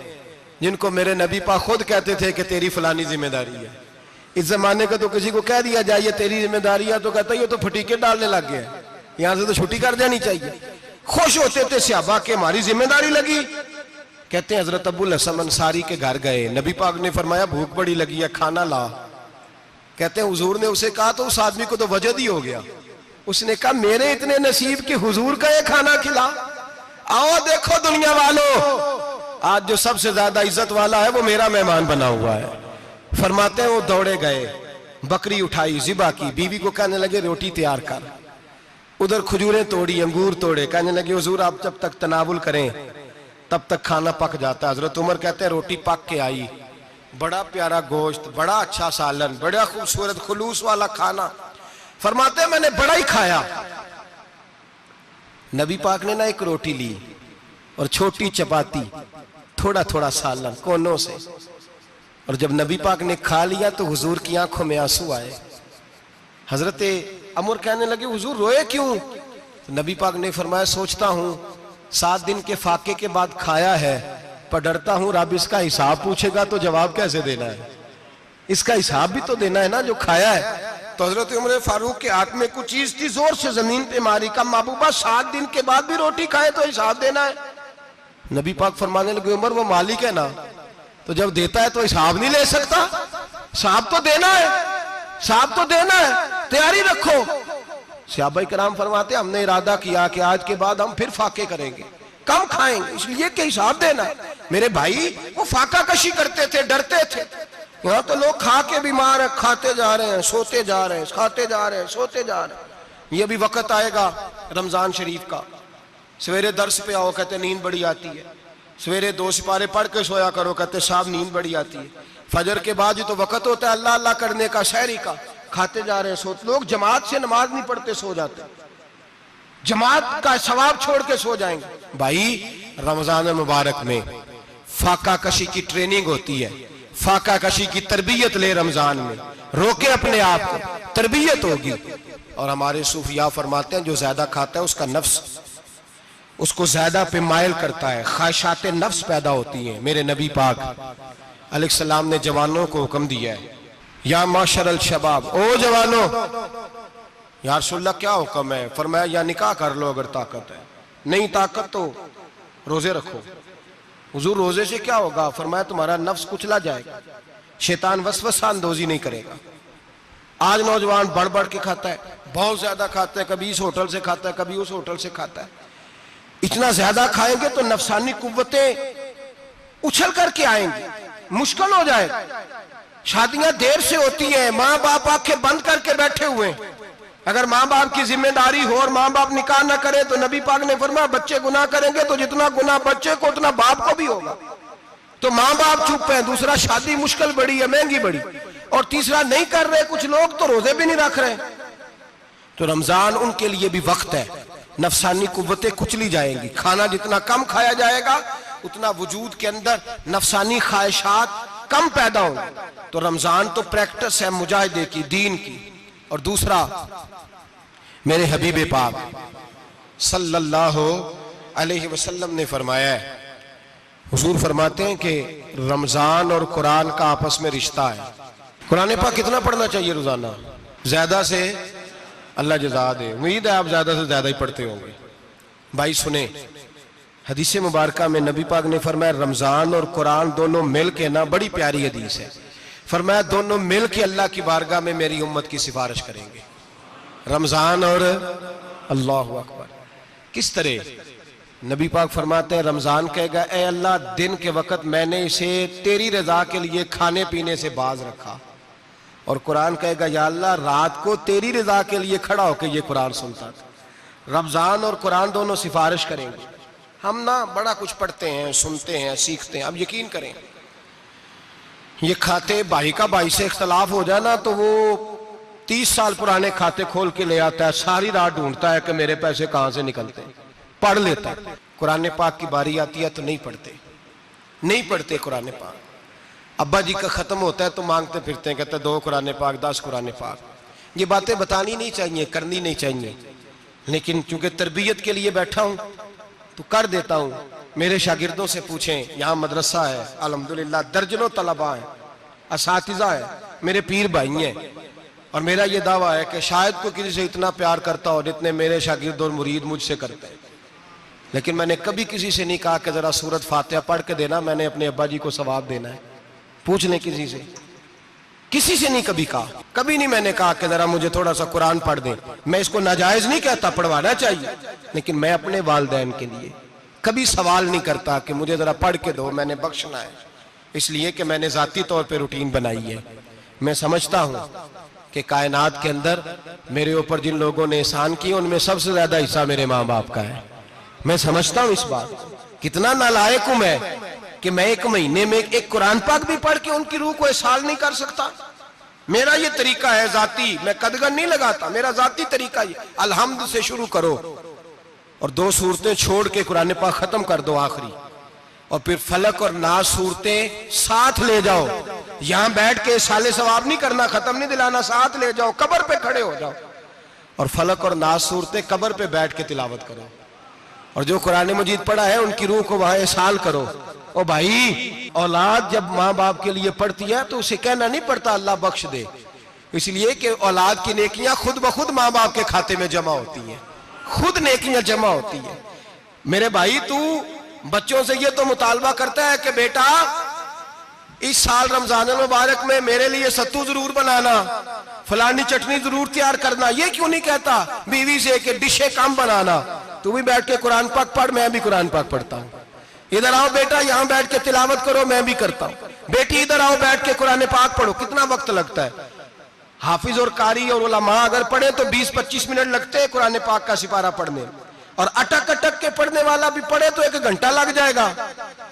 جن کو میرے نبی پاک خود کہتے تھے کہ تیری فلانی ذمہ داری ہے۔ اس زمانے کا تو کسی کو کہہ دیا جائے تیری ذمہ داری ہے تو کہتا ہے یہ تو پھٹیکے ڈالنے لگ گیا ہے، یہاں سے تو چھٹی کر جانی چاہیے۔ خوش ہوتے تھے صحابہ کہ ہماری ذمہ داری لگی۔ کہتے ہیں حضرت ابو الحسن انصاری کے گھر گئے، نبی پاک نے فرمایا بھوک بڑی لگی ہے، کھانا لا۔ کہتے ہیں حضور نے اسے کہا تو اس آدمی کو تو وجد ہی ہو گیا، اس نے کہا میرے اتنے نصیب کہ حضور کا یہ کھانا کھلا۔ آؤ دیکھو دنیا والوں، آج جو سب سے زیادہ عزت والا ہے وہ میرا مہمان بنا ہوا ہے۔ فرماتے ہیں وہ دوڑے گئے، بکری اٹھائی، ذبح کی، بیوی کو کہنے لگے روٹی تیار کر، ادھر کھجوریں توڑی، انگور توڑے، کہنے لگے حضور آپ جب تک تناول کریں تب تک کھانا پک جاتا ہے۔ حضرت عمر کہتے ہیں روٹی پک کے آئی، بڑا پیارا گوشت، بڑا اچھا سالن، بڑا خوبصورت خلوص والا کھانا۔ فرماتے ہیں میں نے بڑا ہی کھایا۔ نبی پاک نے نہ ایک روٹی لی اور چھوٹی چپاتی، تھوڑا تھوڑا سالن کونوں سے، اور جب نبی پاک نے کھا لیا تو حضور کی آنکھوں میں آنسو آئے۔ حضرت عمر کہنے لگے حضور روئے کیوں؟ نبی پاک نے فرمایا سوچتا ہوں 7 دن کے فاقے کے بعد کھایا ہے، پر ڈرتا ہوں رب اس کا حساب پوچھے گا تو جواب کیسے دینا ہے، اس کا حساب بھی تو دینا ہے نا جو کھایا ہے۔ تو حضرت عمر فاروق کے ہاتھ میں کچھ چیز تھی، زور سے زمین پہ ماری، کہا محبوبہ 7 دن کے بعد بھی روٹی کھائے تو حساب دینا ہے۔ نبی پاک فرمانے لگے عمر وہ مالک ہے نا، تو جب دیتا ہے تو حساب نہیں لے سکتا، حساب تو دینا ہے، حساب تو دینا ہے، تیاری رکھو۔ صحابہ کرام فرماتے ہیں ہم نے ارادہ کیا کہ آج کے بعد ہم پھر فاقے کریں گے، کم کھائیں گے، اس لیے کہ حساب دینا ہے۔ میرے بھائی وہ فاقہ کشی کرتے تھے، ڈرتے تھے۔ یہاں تو لوگ کھا کے بیمار ہیں، کھاتے جا رہے ہیں، سوتے جا رہے ہیں، کھاتے جا رہے ہیں، سوتے جا رہے ہیں۔ یہ بھی وقت آئے گا رمضان شریف کا، سویرے درس پہ آؤ کہتے نیند بڑی آتی ہے، سویرے 2 سپارے پڑھ کے سویا کرو کہتے صاحب نیند بڑی آتی ہے، فجر کے بعد ہی تو وقت ہوتا ہے اللہ اللہ کرنے کا، سحری کا، کھاتے جا رہے ہیں، سوتے۔ لوگ جماعت سے نماز نہیں پڑھتے سو جاتے، جماعت کا ثواب چھوڑ کے سو جائیں گے۔ بھائی رمضان مبارک میں فاقہ کشی کی ٹریننگ ہوتی ہے، فاقہ کشی کی تربیت لے، رمضان میں روکے اپنے آپ کو، تربیت ہوگی۔ اور ہمارے صوفیاء فرماتے ہیں جو زیادہ کھاتا ہے اس کا نفس اس کو زیادہ پہ مائل کرتا ہے، خواہشات نفس پیدا ہوتی ہیں۔ میرے نبی پاک علیہ السلام نے جوانوں کو حکم دیا ہے یا معاشر الشباب، او جوانوں، یا رسول اللہ کیا حکم ہے؟ فرمایا یا نکاح کر لو اگر طاقت ہے، نہیں طاقت تو روزے رکھو۔ حضور روزے سے کیا ہوگا؟ فرمایا تمہارا نفس کچلا جائے گا، شیطان وسوسہ اندوزی نہیں کرے گا۔ آج نوجوان بڑھ بڑھ کے کھاتا ہے، بہت زیادہ کھاتا ہے، کبھی اس ہوٹل سے کھاتا ہے، کبھی اس ہوٹل سے کھاتا ہے۔ اتنا زیادہ کھائیں گے تو نفسانی قوتیں اچھل کر کے آئیں گی، مشکل ہو جائے گا۔ شادیاں دیر سے ہوتی ہیں، ماں باپ آنکھیں بند کر کے بیٹھے ہوئے ہیں۔ اگر ماں باپ کی ذمہ داری ہو اور ماں باپ نکاح نہ کرے تو نبی پاک نے فرمایا بچے گناہ کریں گے تو جتنا گناہ بچے کو اتنا باپ کو بھی ہوگا۔ تو ماں باپ چپ ہیں، دوسرا شادی مشکل بڑی ہے، مہنگی بڑی، اور تیسرا نہیں کر رہے کچھ لوگ تو روزے بھی نہیں رکھ رہے۔ تو رمضان ان کے لیے بھی وقت ہے، نفسانی قوتیں کچلی جائیں گی، کھانا جتنا کم کھایا جائے گا اتنا وجود کے اندر نفسانی خواہشات کم پیدا ہوں گی۔ تو رمضان تو پریکٹس ہے مجاہدے کی، دین کی۔ اور دوسرا میرے حبیب پاک صلی اللہ علیہ وسلم نے فرمایا ہے، حضور فرماتے ہیں کہ رمضان اور قرآن کا آپس میں رشتہ ہے۔ قرآن پاک کتنا پڑھنا چاہیے روزانہ؟ زیادہ سے اللہ جزا دے، امید ہے آپ زیادہ سے زیادہ ہی پڑھتے ہوں گے۔ بھائی سنیں، حدیث مبارکہ میں نبی پاک نے فرمایا رمضان اور قرآن دونوں مل کے نا، بڑی پیاری حدیث ہے، فرمایا دونوں مل کے اللہ کی بارگاہ میں میری امت کی سفارش کریں گے، رمضان اور اللہ اکبر۔ کس طرح؟ نبی پاک فرماتے ہیں رمضان کہے گا اے اللہ دن کے وقت میں نے اسے تیری رضا کے لیے کھانے پینے سے باز رکھا، اور قرآن کہے گا یا اللہ رات کو تیری رضا کے لیے کھڑا ہو کے یہ قرآن سنتا تھا۔ رمضان اور قرآن دونوں سفارش کریں گے۔ ہم نا بڑا کچھ پڑھتے ہیں، سنتے ہیں، سیکھتے ہیں، اب یقین کریں یہ کھاتے بھائی کا بھائی سے اختلاف ہو جائے نا تو وہ 30 سال پرانے کھاتے کھول کے لے آتا ہے، ساری رات ڈھونڈتا ہے کہ میرے پیسے کہاں سے نکلتے ہیں، پڑھ لیتا ہے۔ قرآن پاک کی باری آتی ہے تو نہیں پڑھتے قرآن پاک۔ ابا جی کا ختم ہوتا ہے تو مانگتے پھرتے ہیں، کہتے ہیں 2 قرآن پاک 10 قرآن پاک۔ یہ باتیں بتانی نہیں چاہیے، کرنی نہیں چاہیے، لیکن چونکہ تربیت کے لیے بیٹھا ہوں تو کر دیتا ہوں۔ میرے شاگردوں سے پوچھیں، یہاں مدرسہ ہے الحمدللہ، درجنوں طلباء ہیں، اساتذہ ہیں، میرے پیر بھائی ہیں، اور میرا یہ دعویٰ ہے کہ شاید کوئی کسی سے اتنا پیار کرتا ہو جتنے میرے شاگرد اور مرید مجھ سے کرتے ہیں، لیکن میں نے کبھی کسی سے نہیں کہا کہ ذرا سورت فاتحہ پڑھ کے دینا، میں نے اپنے ابا جی کو ثواب دینا ہے۔ پوچھ لیں کسی سے نہیں کبھی کہا، کبھی نہیں میں نے کہا کہ ذرا مجھے تھوڑا سا قرآن پڑھ دیں۔ میں اس کو ناجائز نہیں کہتا، پڑھوانا چاہیے، لیکن میں اپنے والدین کے لیے کبھی سوال نہیں کرتا کہ مجھے ذرا پڑھ کے دو، میں نے بخشنا ہے، اس لیے کہ میں نے ذاتی طور پہ روٹین بنائی ہے۔ میں سمجھتا ہوں کہ کائنات کے اندر میرے اوپر جن لوگوں نے احسان کیے ان میں سب سے زیادہ حصہ میرے ماں باپ کا ہے۔ میں سمجھتا ہوں اس بات، کتنا نالائق ہوں میں کہ میں 1 مہینے میں 1 قرآن پاک بھی پڑھ کے ان کی روح کو احسان نہیں کر سکتا۔ میرا یہ طریقہ ہے ذاتی، میں قدغن نہیں لگاتا، میرا ذاتی طریقہ یہ، الحمد سے شروع کرو اور 2 سورتیں چھوڑ کے قرآن پاک ختم کر دو آخری، اور پھر فلق اور ناس صورتیں ساتھ لے جاؤ۔ یہاں بیٹھ کے سالے ثواب نہیں کرنا، ختم نہیں دلانا، ساتھ لے جاؤ، قبر پہ کھڑے ہو جاؤ اور فلق اور ناس صورتیں قبر پہ بیٹھ کے تلاوت کرو، اور جو قرآن مجید پڑھا ہے ان کی روح کو وہاں احسال کرو۔ او بھائی، اولاد جب ماں باپ کے لیے پڑھتی ہے تو اسے کہنا نہیں پڑتا اللہ بخش دے، اس لیے کہ اولاد کی نیکیاں خود بخود ماں باپ کے کھاتے میں جمع ہوتی ہیں، خود نیکیاں جمع ہوتی ہیں۔ میرے بھائی، تو بچوں سے یہ تو مطالبہ کرتا ہے کہ بیٹا اس سال رمضان المبارک میں میرے لیے ستو ضرور بنانا، فلانی چٹنی ضرور تیار کرنا، یہ کیوں نہیں کہتا بیوی سے کہ ڈشیں کم بنانا، تو بھی بیٹھ کے قرآن پاک پڑھ، میں بھی قرآن پاک پڑھتا ہوں۔ ادھر آؤ بیٹا، یہاں بیٹھ کے تلاوت کرو، میں بھی کرتا ہوں۔ بیٹی ادھر آؤ بیٹھ کے قرآن پاک پڑھو۔ کتنا وقت لگتا ہے؟ حافظ اور قاری اور علماء اگر پڑھے تو 20-25 منٹ لگتے ہیں قرآن پاک کا سپارہ پڑھنے، اور اٹک اٹک کے پڑھنے والا بھی پڑھے تو 1 گھنٹہ لگ جائے گا۔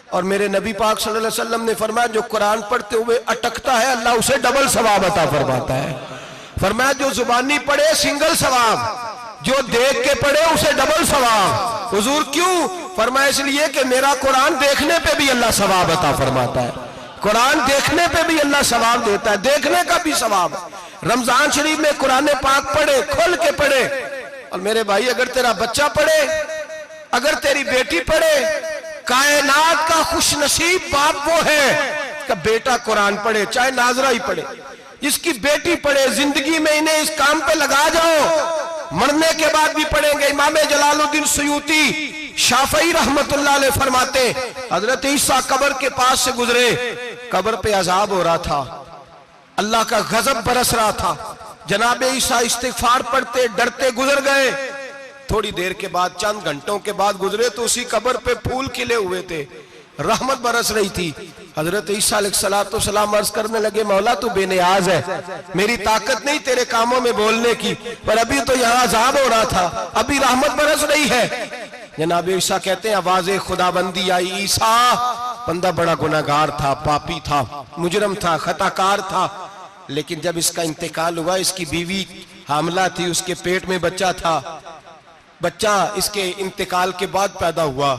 اور میرے نبی پاک صلی اللہ علیہ وسلم نے فرمایا جو قرآن پڑھتے ہوئے اٹکتا ہے اللہ اسے ڈبل ثواب عطا فرماتا ہے۔ فرمایا جو زبانی پڑھے سنگل ثواب، جو دیکھ کے پڑھے اسے ڈبل ثواب۔ حضور کیوں؟ فرمایا اس لیے کہ میرا قرآن دیکھنے پہ بھی اللہ ثواب عطا فرماتا ہے، قرآن دیکھنے پہ بھی اللہ ثواب دیتا ہے، دیکھنے کا بھی ثواب۔ رمضان شریف میں قرآن پاک پڑھے، کھول کے پڑھے۔ اور میرے بھائی، اگر تیرا بچہ پڑھے، اگر تیری بیٹی پڑھے، کائنات کا خوش نصیب باپ وہ ہے کہ بیٹا قرآن پڑھے، چاہے ناظرہ ہی پڑھے، جس کی بیٹی پڑھے۔ زندگی میں انہیں اس کام پہ لگا جاؤ، مرنے کے بعد بھی پڑھیں گے۔ امام جلال الدین سیوطی شافعی رحمت اللہ علیہ فرماتے حضرت عیسیٰ قبر کے پاس سے گزرے، قبر پہ عذاب ہو رہا تھا، اللہ کا غضب برس رہا تھا، جناب عیسیٰ استغفار پڑھتے ڈرتے گزر گئے۔ تھوڑی دیر کے بعد، چند گھنٹوں کے بعد گزرے تو اسی قبر پہ پھول کھلے ہوئے تھے، رحمت برس رہی تھی۔ حضرت عیسیٰ علیہ السلام عرض کرنے لگے مولا تو بے نیاز ہے، میری طاقت نہیں تیرے کاموں میں بولنے کی، پر ابھی تو یہاں عذاب ہو رہا تھا، ابھی رحمت برس رہی ہے۔ جناب عیسیٰ کہتے ہیں آواز خدا بندی آئی، عیسیٰ بندہ بڑا گناہگار تھا، پاپی تھا، مجرم تھا، خطا کار تھا، لیکن جب اس کا انتقال ہوا، اس کی بیوی حاملہ تھی، اس کے پیٹ میں بچہ تھا، بچہ اس کے انتقال کے بعد پیدا ہوا،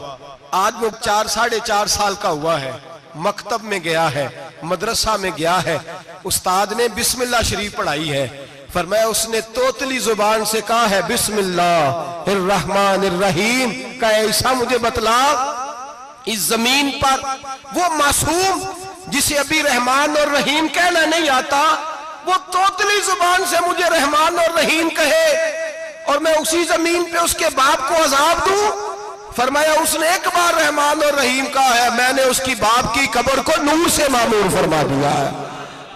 آج وہ 4-4.5 سال کا ہوا ہے، مکتب میں گیا ہے، مدرسہ میں گیا ہے، استاد نے بسم اللہ شریف پڑھائی ہے، فرمایا اس نے توتلی زبان سے کہا ہے بسم اللہ الرحمن الرحیم، کہا عیسیٰ مجھے بتلا اس زمین پر وہ معصوم جسے ابھی رحمان اور رحیم کہنا نہیں آتا، وہ توتلی زبان سے مجھے رحمان اور رحیم کہے اور میں اسی زمین پہ اس کے باپ کو عذاب دوں؟ فرمایا اس نے 1 بار رحمان اور رحیم کہا ہے، میں نے اس کی باپ کی قبر کو نور سے معمور فرما دیا ہے،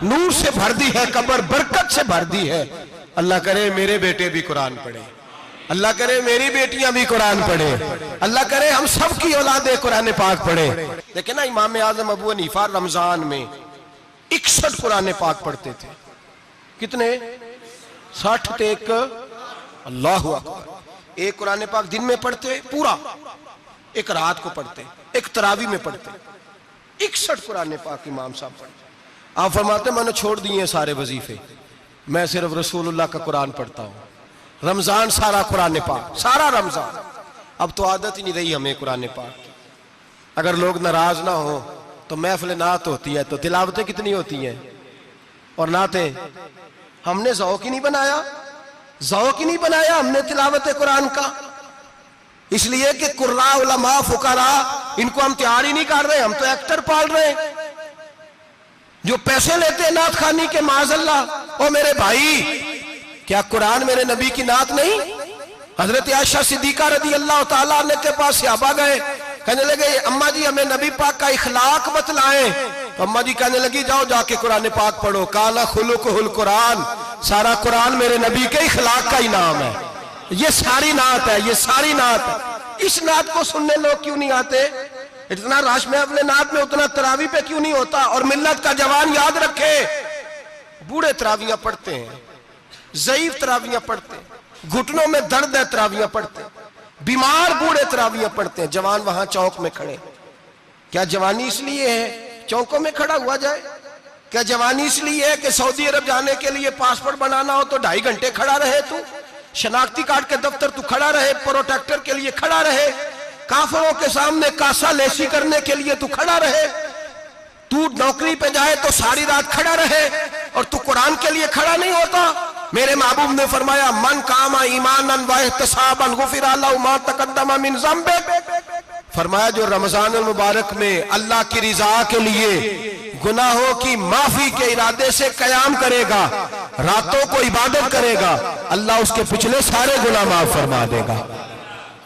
نور سے بھر دی ہے قبر، برکت سے بھر دی ہے۔ اللہ کرے میرے بیٹے بھی قرآن پڑھے، اللہ کرے میری بیٹیاں بھی قرآن پڑھے، اللہ کرے ہم سب کی اولادیں قرآن پاک پڑھے۔ لیکن نا امام اعظم ابو حنیفہ رمضان میں 61 قرآن پاک پڑھتے تھے، کتنے 60 تے ایک اللہ اکبر. ایک قرآن پاک دن میں پڑھتے پورا, ایک رات کو پڑھتے, ایک تراوی میں پڑھتے, 61 قرآن پاک امام صاحب پڑھتے. آپ فرماتے میں نے چھوڑ دیے سارے وظیفے, میں صرف رسول اللہ کا قرآن پڑھتا ہوں. رمضان سارا قرآن پاک, سارا رمضان. اب تو عادت ہی نہیں رہی ہمیں قرآن پاک کی. اگر لوگ ناراض نہ ہوں تو محفل نعت ہوتی ہے تو تلاوتیں کتنی ہوتی ہیں, اور نعتیں ہم نے ذوق ہی نہیں بنایا, ذوق ہی نہیں بنایا ہم نے تلاوت قرآن کا. اس لیے کہ قراء علماء فقراء ان کو ہم تیار ہی نہیں کر رہے, ہم تو ایکٹر پال رہے ہیں جو پیسے لیتے ہیں نعت خوانی کے. معاذ اللہ. او میرے بھائی, کیا قرآن میرے نبی کی نعت نہیں؟ حضرت عائشہ صدیقہ رضی اللہ تعالیٰ عنہ کے پاس صحابہ گئے, کہنے لگے اماں جی ہمیں نبی پاک کا اخلاق بتلائیں. تو اماں جی کہنے لگی جاؤ جا کے قرآن پاک پڑھو. کالا خلقہ القرآن, سارا قرآن میرے نبی کے اخلاق کا ہی نام ہے. یہ ساری نعت ہے, یہ ساری نعت ہے. اس نعت کو سننے لوگ کیوں نہیں آتے؟ اتنا رش میں اپنے نعت میں اتنا تراوی پہ کیوں نہیں ہوتا؟ اور ملت کا جوان یاد رکھے, بوڑھے تراویاں پڑھتے ہیں, ضعیف تراویاں پڑھتے ہیں, گھٹنوں میں درد ہے تراویاں پڑھتے ہیں, بیمار بوڑھے تراویاں پڑھتے ہیں. جوان وہاں چوک میں کھڑے. کیا جوانی اس لیے ہے چوکوں میں کھڑا ہوا جائے؟ کیا جوانی اس لیے ہے کہ سعودی عرب جانے کے لیے پاسپورٹ بنانا ہو تو 2.5 گھنٹے کھڑا رہے تو, شناختی کارڈ کے دفتر تو کھڑا رہے, پروٹیکٹر کے لیے کھڑا رہے, کافروں کے سامنے کاسا لیسی کرنے کے لیے تو کھڑا رہے, تو نوکری پہ جائے تو ساری رات کھڑا رہے, اور تو قرآن کے لیے کھڑا نہیں ہوتا؟ میرے محبوب نے فرمایا من قام ایمانا و احتسابا غفر له ما تقدم من ذنبه. فرمایا جو رمضان المبارک میں اللہ کی رضا کے لیے گناہوں کی معافی کے ارادے سے قیام کرے گا, راتوں کو عبادت کرے گا, اللہ اس کے پچھلے سارے گناہ معاف فرما دے گا.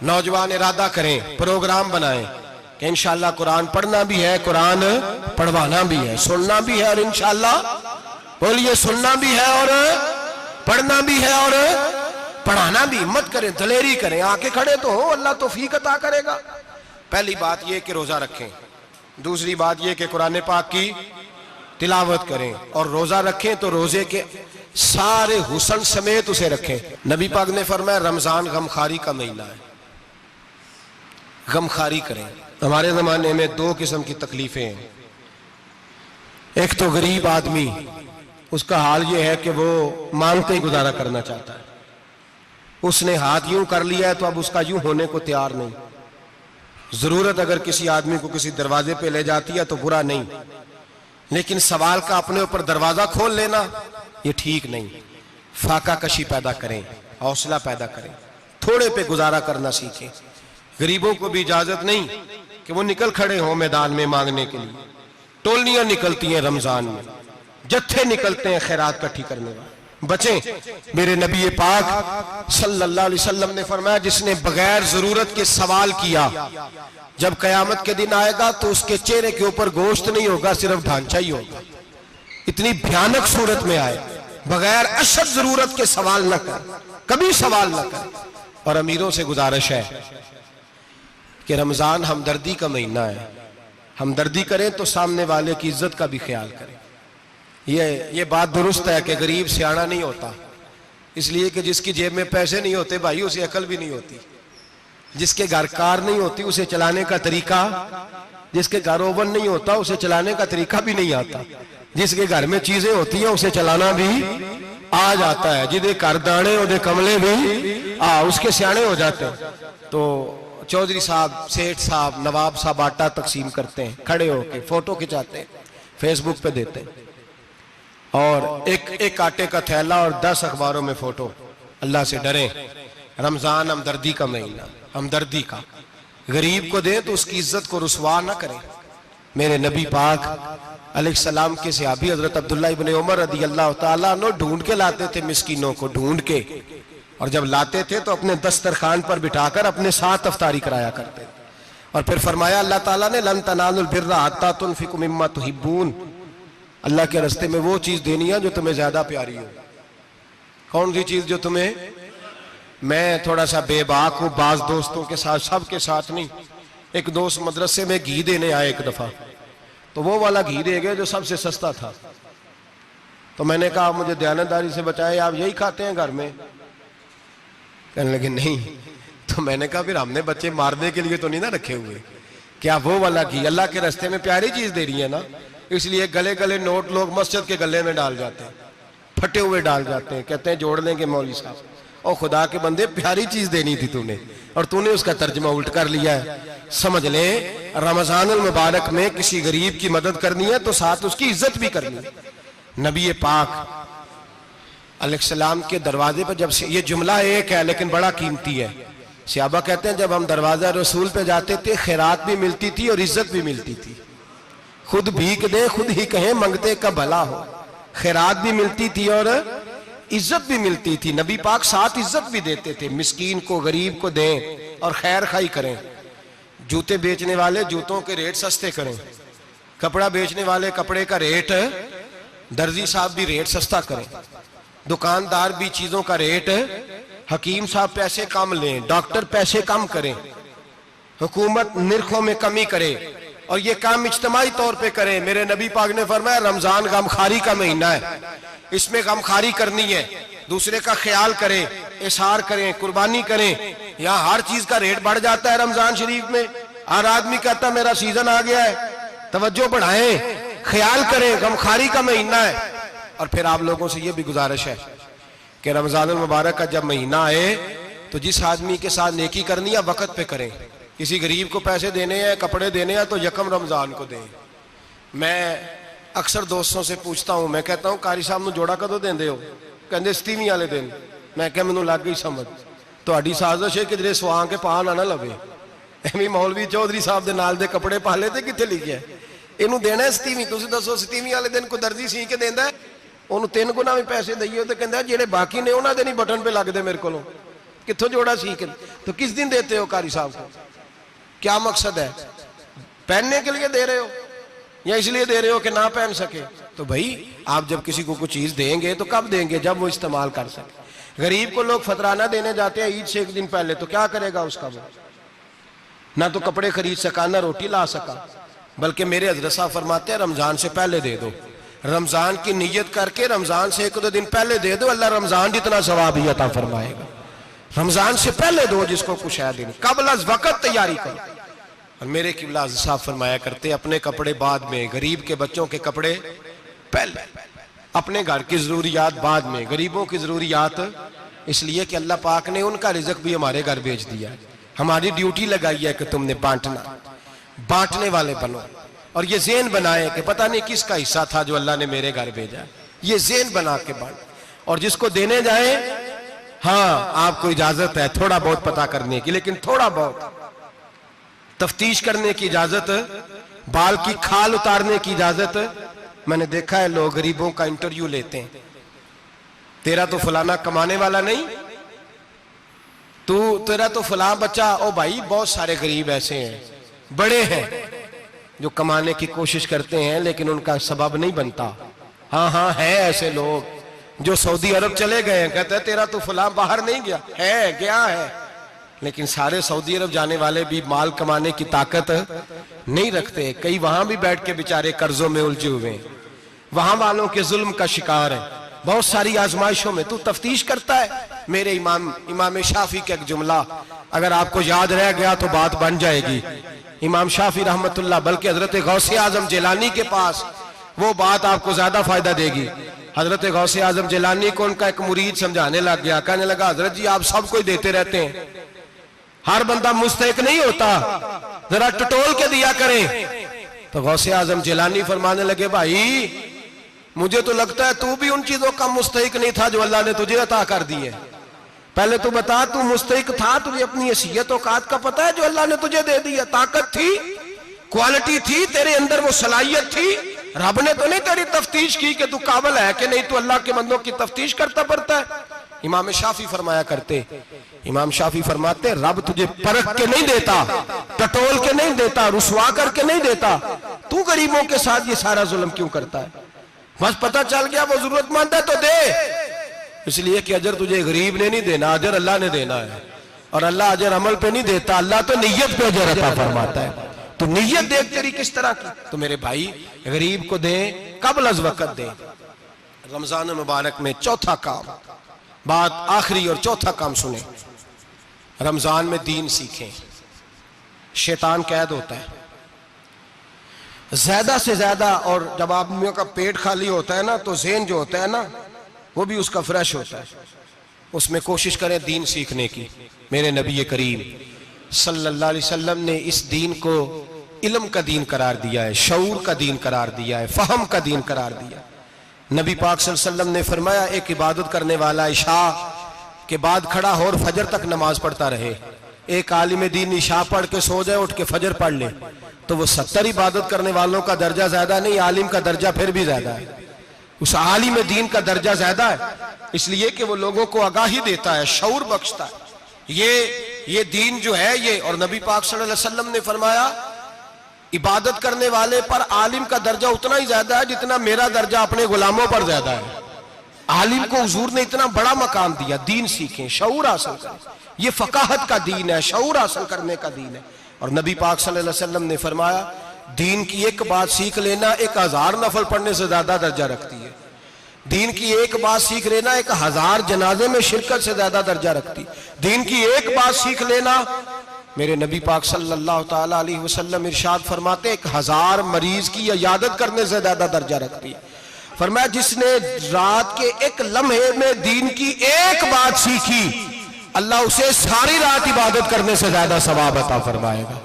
نوجوان ارادہ کریں, پروگرام بنائیں کہ انشاءاللہ قرآن پڑھنا بھی ہے, قرآن پڑھوانا بھی ہے, سننا بھی ہے, اور انشاءاللہ بولیے سننا بھی ہے اور پڑھنا بھی ہے اور پڑھانا بھی. ہمت کریں, دلیری کریں, آ کے کھڑے تو ہو, اللہ توفیق عطا کرے گا. پہلی بات یہ کہ روزہ رکھیں, دوسری بات یہ کہ قرآن پاک کی تلاوت کریں, اور روزہ رکھیں تو روزے کے سارے حسن سمیت اسے رکھیں. نبی پاک نے فرمایا رمضان غمخواری کا مہینہ ہے, غمخواری کریں. ہمارے زمانے میں 2 قسم کی تکلیفیں ہیں. ایک تو غریب آدمی, اس کا حال یہ ہے کہ وہ مانگتے ہی گزارا کرنا چاہتا ہے. اس نے ہاتھ یوں کر لیا ہے تو اب اس کا یوں ہونے کو تیار نہیں. ضرورت اگر کسی آدمی کو کسی دروازے پہ لے جاتی ہے تو برا نہیں, لیکن سوال کا اپنے اوپر دروازہ کھول لینا یہ ٹھیک نہیں. فاقہ کشی پیدا کریں, حوصلہ پیدا کریں, تھوڑے پہ گزارا کرنا سیکھیں. غریبوں کو بھی اجازت نہیں کہ وہ نکل کھڑے ہوں میدان میں مانگنے کے لیے. ٹولیاں نکلتی ہیں رمضان میں, جتھے نکلتے ہیں خیرات اکٹھی کرنے والے. بچیں. میرے نبی پاک صلی اللہ علیہ وسلم نے فرمایا جس نے بغیر ضرورت کے سوال کیا, جب قیامت کے دن آئے گا تو اس کے چہرے کے اوپر گوشت نہیں ہوگا, صرف ڈھانچہ ہی ہوگا. اتنی بھیانک صورت میں آئے, بغیر اشد ضرورت کے سوال نہ کر, کبھی سوال نہ کر. اور امیروں سے گزارش ہے کہ رمضان ہمدردی کا مہینہ ہے, ہمدردی کریں تو سامنے والے کی عزت کا بھی خیال کریں. یہ بات درست ہے کہ غریب سیاڑا نہیں ہوتا, اس لیے کہ جس کی جیب میں پیسے نہیں ہوتے بھائی اسے عقل بھی نہیں ہوتی. جس کے گھر کار نہیں ہوتی اسے چلانے کا طریقہ, جس کے گھر اوون نہیں ہوتا اسے چلانے کا طریقہ بھی نہیں آتا. جس کے گھر میں چیزیں ہوتی ہیں اسے چلانا بھی آ جاتا ہے. جدے گھر دانے اودے کملے بھی اس کے سیانے ہو جاتے ہیں. تو چودھری صاحب, سیٹھ صاحب, نواب صاحب آٹا تقسیم کرتے ہیں, کھڑے ہو کے فوٹو کھچاتے ہیں, فیس بک پہ دیتے ہیں, اور ایک آٹے کا تھیلا اور 10 اخباروں میں فوٹو. اللہ سے ڈریں, رمضان ہمدردی کا مہینہ, ہمدردی کا. غریب کو دیں تو اس کی عزت کو رسوا نہ کریں. میرے نبی پاک علیہ السلام کے صحابی حضرت عبداللہ ابن عمر رضی اللہ تعالیٰ عنہ ڈھونڈ کے لاتے تھے مسکینوں کو, ڈھونڈ کے, اور جب لاتے تھے تو اپنے دسترخوان پر بٹھا کر اپنے ساتھ افطاری کرایا کرتے. اور پھر فرمایا اللہ تعالیٰ نے لن تنالوا البر حتی تنفقوا مما تحبون, اللہ کے راستے میں وہ چیز دینی ہے جو تمہیں زیادہ پیاری ہو. کون سی چیز جو تمہیں, میں تھوڑا سا بے باک ہوں, بعض دوستوں کے ساتھ, سب کے ساتھ نہیں. ایک دوست مدرسے میں گھی دینے آئے ایک دفعہ, تو وہ والا گھی دے گئے جو سب سے سستا تھا. تو میں نے کہا آپ مجھے دیانتداری سے بچائے، آپ یہی کھاتے ہیں گھر میں؟ کہنے لگے نہیں۔ تو میں نے کہا پھر ہم نے بچے مارنے کے لیے تو نہیں نہ رکھے ہوئے، کیا وہ والا کی اللہ کے راستے میں پیاری چیز دے رہی ہے نا، اس لیے گلے گلے نوٹ لوگ مسجد کے گلے میں ڈال جاتے ہیں، پھٹے ہوئے ڈال جاتے ہیں، کہتے ہیں جوڑ لیں گے مولوی صاحب۔ اور خدا کے بندے پیاری چیز دینی تھی تو نے، اور تو نے اس کا ترجمہ الٹ کر لیا ہے۔ سمجھ لیں رمضان المبارک میں کسی غریب کی مدد کرنی ہے تو ساتھ اس کی عزت بھی کرنی ہے۔ نبی پاک علیہ السلام کے دروازے پر جب یہ جملہ ایک ہے لیکن بڑا قیمتی ہے، صحابہ کہتے ہیں جب ہم دروازہ رسول پہ جاتے تھے خیرات بھی ملتی تھی اور عزت بھی ملتی تھی، خود بھیک دیں خود ہی کہیں منگتے کا بھلا ہو، خیرات بھی ملتی تھی اور عزت بھی ملتی تھی۔ نبی پاک ساتھ عزت بھی دیتے تھے، مسکین کو غریب کو دیں اور خیر خائی کریں، جوتے بیچنے والے جوتوں کے ریٹ سستے کریں، کپڑا بیچنے والے کپڑے کا ریٹ، درزی صاحب بھی ریٹ سستا کریں، دکاندار بھی چیزوں کا ریٹ، حکیم صاحب پیسے کم لیں، ڈاکٹر پیسے کم کریں، حکومت نرخوں میں کمی کرے، اور یہ کام اجتماعی طور پہ کریں۔ میرے نبی پاک نے فرمایا رمضان غمخواری کا مہینہ ہے، اس میں غمخواری کرنی ہے، دوسرے کا خیال کریں، اظہار کریں، قربانی کریں۔ یہاں ہر چیز کا ریٹ بڑھ جاتا ہے رمضان شریف میں، ہر آدمی کہتا ہے میرا سیزن آ گیا ہے، توجہ بڑھائیں، خیال کریں، غمخواری کا مہینہ ہے۔ اور پھر آپ لوگوں سے یہ بھی گزارش ہے کہ رمضان المبارک کا جب مہینہ آئے تو جس آدمی کے ساتھ نیکی کرنی ہے وقت پہ کریں، کسی غریب کو پیسے دینے ہیں کپڑے دینے ہیں تو یکم رمضان کو دیں۔ میں اکثر دوستوں سے پوچھتا ہوں، میں کہتا ہوں قاری صاحب نو جوڑا کدو دیندے ہو؟ کہندے 27ویں والے دن۔ میں کہا مینوں لگ گئی سمجھ، تہاڈی سازش ہے کہ جڑے سواں کے پا نہ لوے، ایویں مولوی چودھری صاحب دے نال دے کپڑے پا لے تے کتے لکھیا ہے اینوں دینا ہے 27ویں؟ تسی دسو 27ویں والے دن کو درزی سی کے دیندا ہے، انہوں 3 گنا بھی پیسے دئیے تو کہندہ ہے جڑے باقی نے انہاں دے نہیں بٹن پہ لگ دے میرے کو، کتھوں جوڑا سی کے؟ تو کس دن دیتے ہو قاری صاحب کو؟ کیا مقصد ہے؟ پہننے کے لیے دے رہے ہو یا اس لیے دے رہے ہو کہ نہ پہن سکے؟ تو بھائی آپ جب کسی کو کچھ چیز دیں گے تو کب دیں گے؟ جب وہ استعمال کر سکے۔ غریب کو لوگ فطرانہ دینے جاتے ہیں عید سے 1 دن پہلے، تو کیا کرے گا اس کا؟ وہ نہ تو کپڑے خرید سکا نہ روٹی لا سکا، بلکہ میرے حضرت صاحب فرماتے ہیں رمضان سے پہلے دے دو، رمضان کی نیت کر کے رمضان سے 1-2 دن پہلے دے دو، اللہ رمضان جتنا ثواب ہی عطا فرمائے گا۔ رمضان سے پہلے دو جس کو کچھ ہے دن، قبل از وقت تیاری کرو۔ اور میرے قبلہ حضرت صاحب فرمایا کرتے اپنے کپڑے بعد میں، غریب کے بچوں کے کپڑے پہلے، اپنے گھر کی ضروریات بعد میں، غریبوں کی ضروریات، اس لیے کہ اللہ پاک نے ان کا رزق بھی ہمارے گھر بھیج دیا، ہماری ڈیوٹی لگائی ہے کہ تم نے بانٹنا، بانٹنے والے بنو، اور یہ ذہن بنائے کہ پتہ نہیں کس کا حصہ تھا جو اللہ نے میرے گھر بھیجا، یہ ذہن بنا کے بانٹ، اور جس کو دینے جائیں ہاں آپ کو اجازت ہے تھوڑا بہت پتہ کرنے کی، لیکن تھوڑا بہت تفتیش کرنے کی اجازت، بال کی کھال اتارنے کی اجازت۔ میں نے دیکھا ہے لوگ غریبوں کا انٹرویو لیتے ہیں، تیرا تو فلانا کمانے والا نہیں، تیرا تو فلاں بچہ، او بھائی بہت سارے غریب ایسے ہیں، بڑے ہیں جو کمانے کی کوشش کرتے ہیں لیکن ان کا سبب نہیں بنتا۔ ہاں ہے ایسے لوگ جو سعودی عرب چلے گئے ہیں، کہتے ہیں تیرا تو فلاں باہر نہیں گیا، گیا ہے، لیکن سارے سعودی عرب جانے والے بھی مال کمانے کی طاقت نہیں رکھتے، کئی وہاں بھی بیٹھ کے بیچارے قرضوں میں الجھے ہوئے ہیں، وہاں والوں کے ظلم کا شکار ہیں، بہت ساری آزمائشوں میں تو تفتیش کرتا ہے۔ میرے امام شافعی کا ایک جملہ اگر آپ کو یاد رہ گیا تو بات بن جائے گی، امام شافعی رحمت اللہ، بلکہ حضرت غوث اعظم جیلانی کے پاس وہ بات آپ کو زیادہ فائدہ دے گی۔ حضرت غوث اعظم جیلانی کو ان کا ایک مرید سمجھانے لگ گیا، کہنے لگا حضرت جی آپ سب کو دیتے رہتے ہیں، ہر بندہ مستحق نہیں ہوتا، ذرا ٹٹول کے دیا کریں۔ تو غوث اعظم جیلانی فرمانے لگے بھائی مجھے تو لگتا ہے تو بھی ان چیزوں کا مستحق نہیں تھا جو اللہ نے تجھے عطا کر دی ہے، پہلے تو بتا تو مستحق تھا، تجھے اپنی حیثیت اوقات کا پتہ ہے جو اللہ نے تجھے دے دی ہے، طاقت تھی، کوالٹی تھی، تیرے اندر وہ صلاحیت تھی، رب نے تو نہیں تیری تفتیش کی کہ تو قابل ہے کہ نہیں، تو اللہ کے بندوں کی تفتیش کرتا پڑتا ہے۔ امام شافعی فرمایا کرتے، امام شافعی فرماتے رب تجھے پرکھ کے نہیں دیتا، ٹٹول کے نہیں دیتا، رسوا کر کے نہیں دیتا، تو غریبوں کے ساتھ یہ سارا ظلم کیوں کرتا ہے؟ بس پتہ چل گیا وہ ضرورت مند ہے تو دے، اس لیے کہ اجر تجھے غریب نے نہیں دینا، اجر اللہ نے دینا ہے، اور اللہ اجر عمل پہ نہیں دیتا، اللہ تو نیت پہ اجر عطا فرماتا ہے۔ تو نیت دیکھ تیری کس طرح کی، تو میرے بھائی غریب کو دیں قبل از وقت دیں، رمضان مبارک میں چوتھا کام، بات آخری اور چوتھا کام سنیں، رمضان میں دین سیکھیں۔ شیطان قید ہوتا ہے زیادہ سے زیادہ، اور جب آدمیوں کا پیٹ خالی ہوتا ہے نا تو ذہن جو ہوتا ہے نا وہ بھی اس کا فریش ہوتا ہے، اس میں کوشش کریں دین سیکھنے کی۔ میرے نبی کریم صلی اللہ علیہ وسلم نے اس دین کو علم کا دین قرار دیا ہے، شعور کا دین قرار دیا ہے، فہم کا دین قرار دیا ہے۔ نبی پاک صلی اللہ علیہ وسلم نے فرمایا ایک عبادت کرنے والا عشاء کے بعد کھڑا ہو اور فجر تک نماز پڑھتا رہے، ایک عالم دین عشاء پڑھ کے سو جائے اٹھ کے فجر پڑھ لے تو وہ 70 عبادت کرنے والوں کا درجہ زیادہ نہیں، عالم کا درجہ پھر بھی زیادہ ہے، اس عالم دین کا درجہ زیادہ ہے، اس لیے کہ وہ لوگوں کو آگاہی دیتا ہے، شعور بخشتا ہے۔ یہ دین جو ہے یہ، اور نبی پاک صلی اللہ علیہ وسلم نے فرمایا عبادت کرنے والے پر عالم کا درجہ اتنا ہی زیادہ ہے جتنا میرا درجہ اپنے غلاموں پر زیادہ ہے۔ عالم کو حضور نے اتنا بڑا مقام دیا۔ دین سیکھیں، شعور حاصل کریں، یہ فقاہت کا دین ہے، شعور حاصل کرنے کا دین ہے۔ اور نبی پاک صلی اللہ علیہ وسلم نے فرمایا دین کی ایک بات سیکھ لینا 1000 نفل پڑھنے سے زیادہ درجہ رکھتی ہے، دین کی ایک بات سیکھ لینا 1000 جنازے میں شرکت سے زیادہ درجہ رکھتی، دین کی ایک بات سیکھ لینا، میرے نبی پاک صلی اللہ تعالیٰ علیہ وسلم ارشاد فرماتے 1000 مریض کی عیادت کرنے سے زیادہ درجہ رکھتی۔ فرمایا جس نے رات کے ایک لمحے میں دین کی ایک بات سیکھی اللہ اسے ساری رات عبادت کرنے سے زیادہ ثواب عطا فرمائے گا۔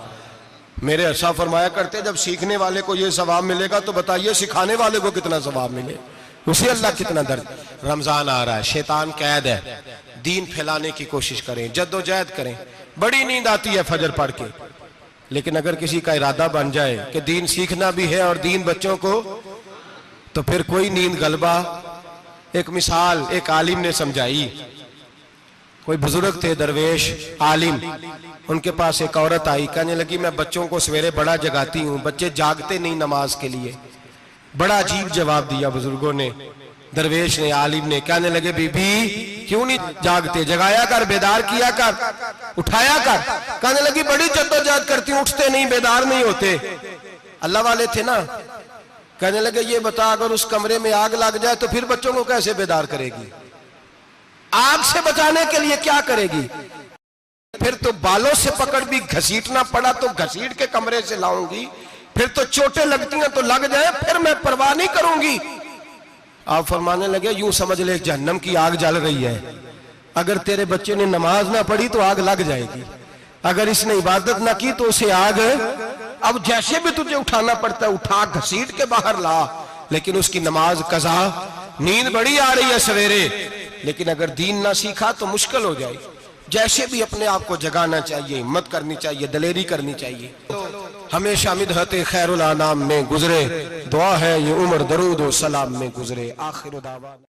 میرے ارشاد فرمایا کرتے جب سیکھنے والے کو یہ ثواب ملے گا تو بتائیے سکھانے والے کو کتنا ثواب ملے، اسے اللہ کتنا درجہ۔ رمضان آ رہا ہے، شیطان قید ہے، دین پھیلانے کی کوشش کریں، جد و جہد کریں۔ بڑی نیند آتی ہے فجر پڑھ کے، لیکن اگر کسی کا ارادہ بن جائے کہ دین سیکھنا بھی ہے اور دین بچوں کو، تو پھر کوئی نیند غلبہ۔ ایک مثال ایک عالم نے سمجھائی، کوئی بزرگ تھے درویش عالم، ان کے پاس ایک عورت آئی، کہنے لگی میں بچوں کو سویرے بڑا جگاتی ہوں، بچے جاگتے نہیں نماز کے لیے۔ بڑا عجیب جواب دیا بزرگوں نے، درویش نے، عالم نے، کہنے لگے بی بی کیوں نہیں جاگتے، جگایا کر، بیدار کیا کر، اٹھایا کر۔ کہنے لگی بڑی جدوجہد کرتی ہوں، اٹھتے نہیں، بیدار نہیں ہوتے۔ اللہ والے تھے نا۔ کہنے لگے یہ بتا اگر اس کمرے میں آگ لگ جائے تو پھر بچوں کو کیسے بیدار کرے گی، آگ سے بچانے کے لیے کیا کرے گی؟ پھر تو بالوں سے پکڑ بھی گھسیٹنا پڑا تو گھسیٹ کے کمرے سے لاؤں گی، پھر تو چوٹیں لگتی ہیں تو لگ جائیں، پھر میں پرواہ نہیں کروں گی۔ آپ فرمانے لگے یوں سمجھ لے جہنم کی آگ جل رہی ہے، اگر تیرے بچے نے نماز نہ پڑھی تو آگ لگ جائے گی، اگر اس نے عبادت نہ کی تو اسے آگ، اب جیسے بھی تجھے اٹھانا پڑتا ہے اٹھا گھسیٹ کے باہر لا، لیکن اس کی نماز قضا۔ نیند بڑی آ رہی ہے سویرے، لیکن اگر دین نہ سیکھا تو مشکل ہو جائے۔ جیسے بھی اپنے آپ کو جگانا چاہیے، ہمت کرنی چاہیے، دلیری کرنی چاہیے۔ ہمیشہ مدحت خیر الانام میں گزرے، دعا ہے یہ عمر درود و سلام میں گزرے۔ آخر دعوانا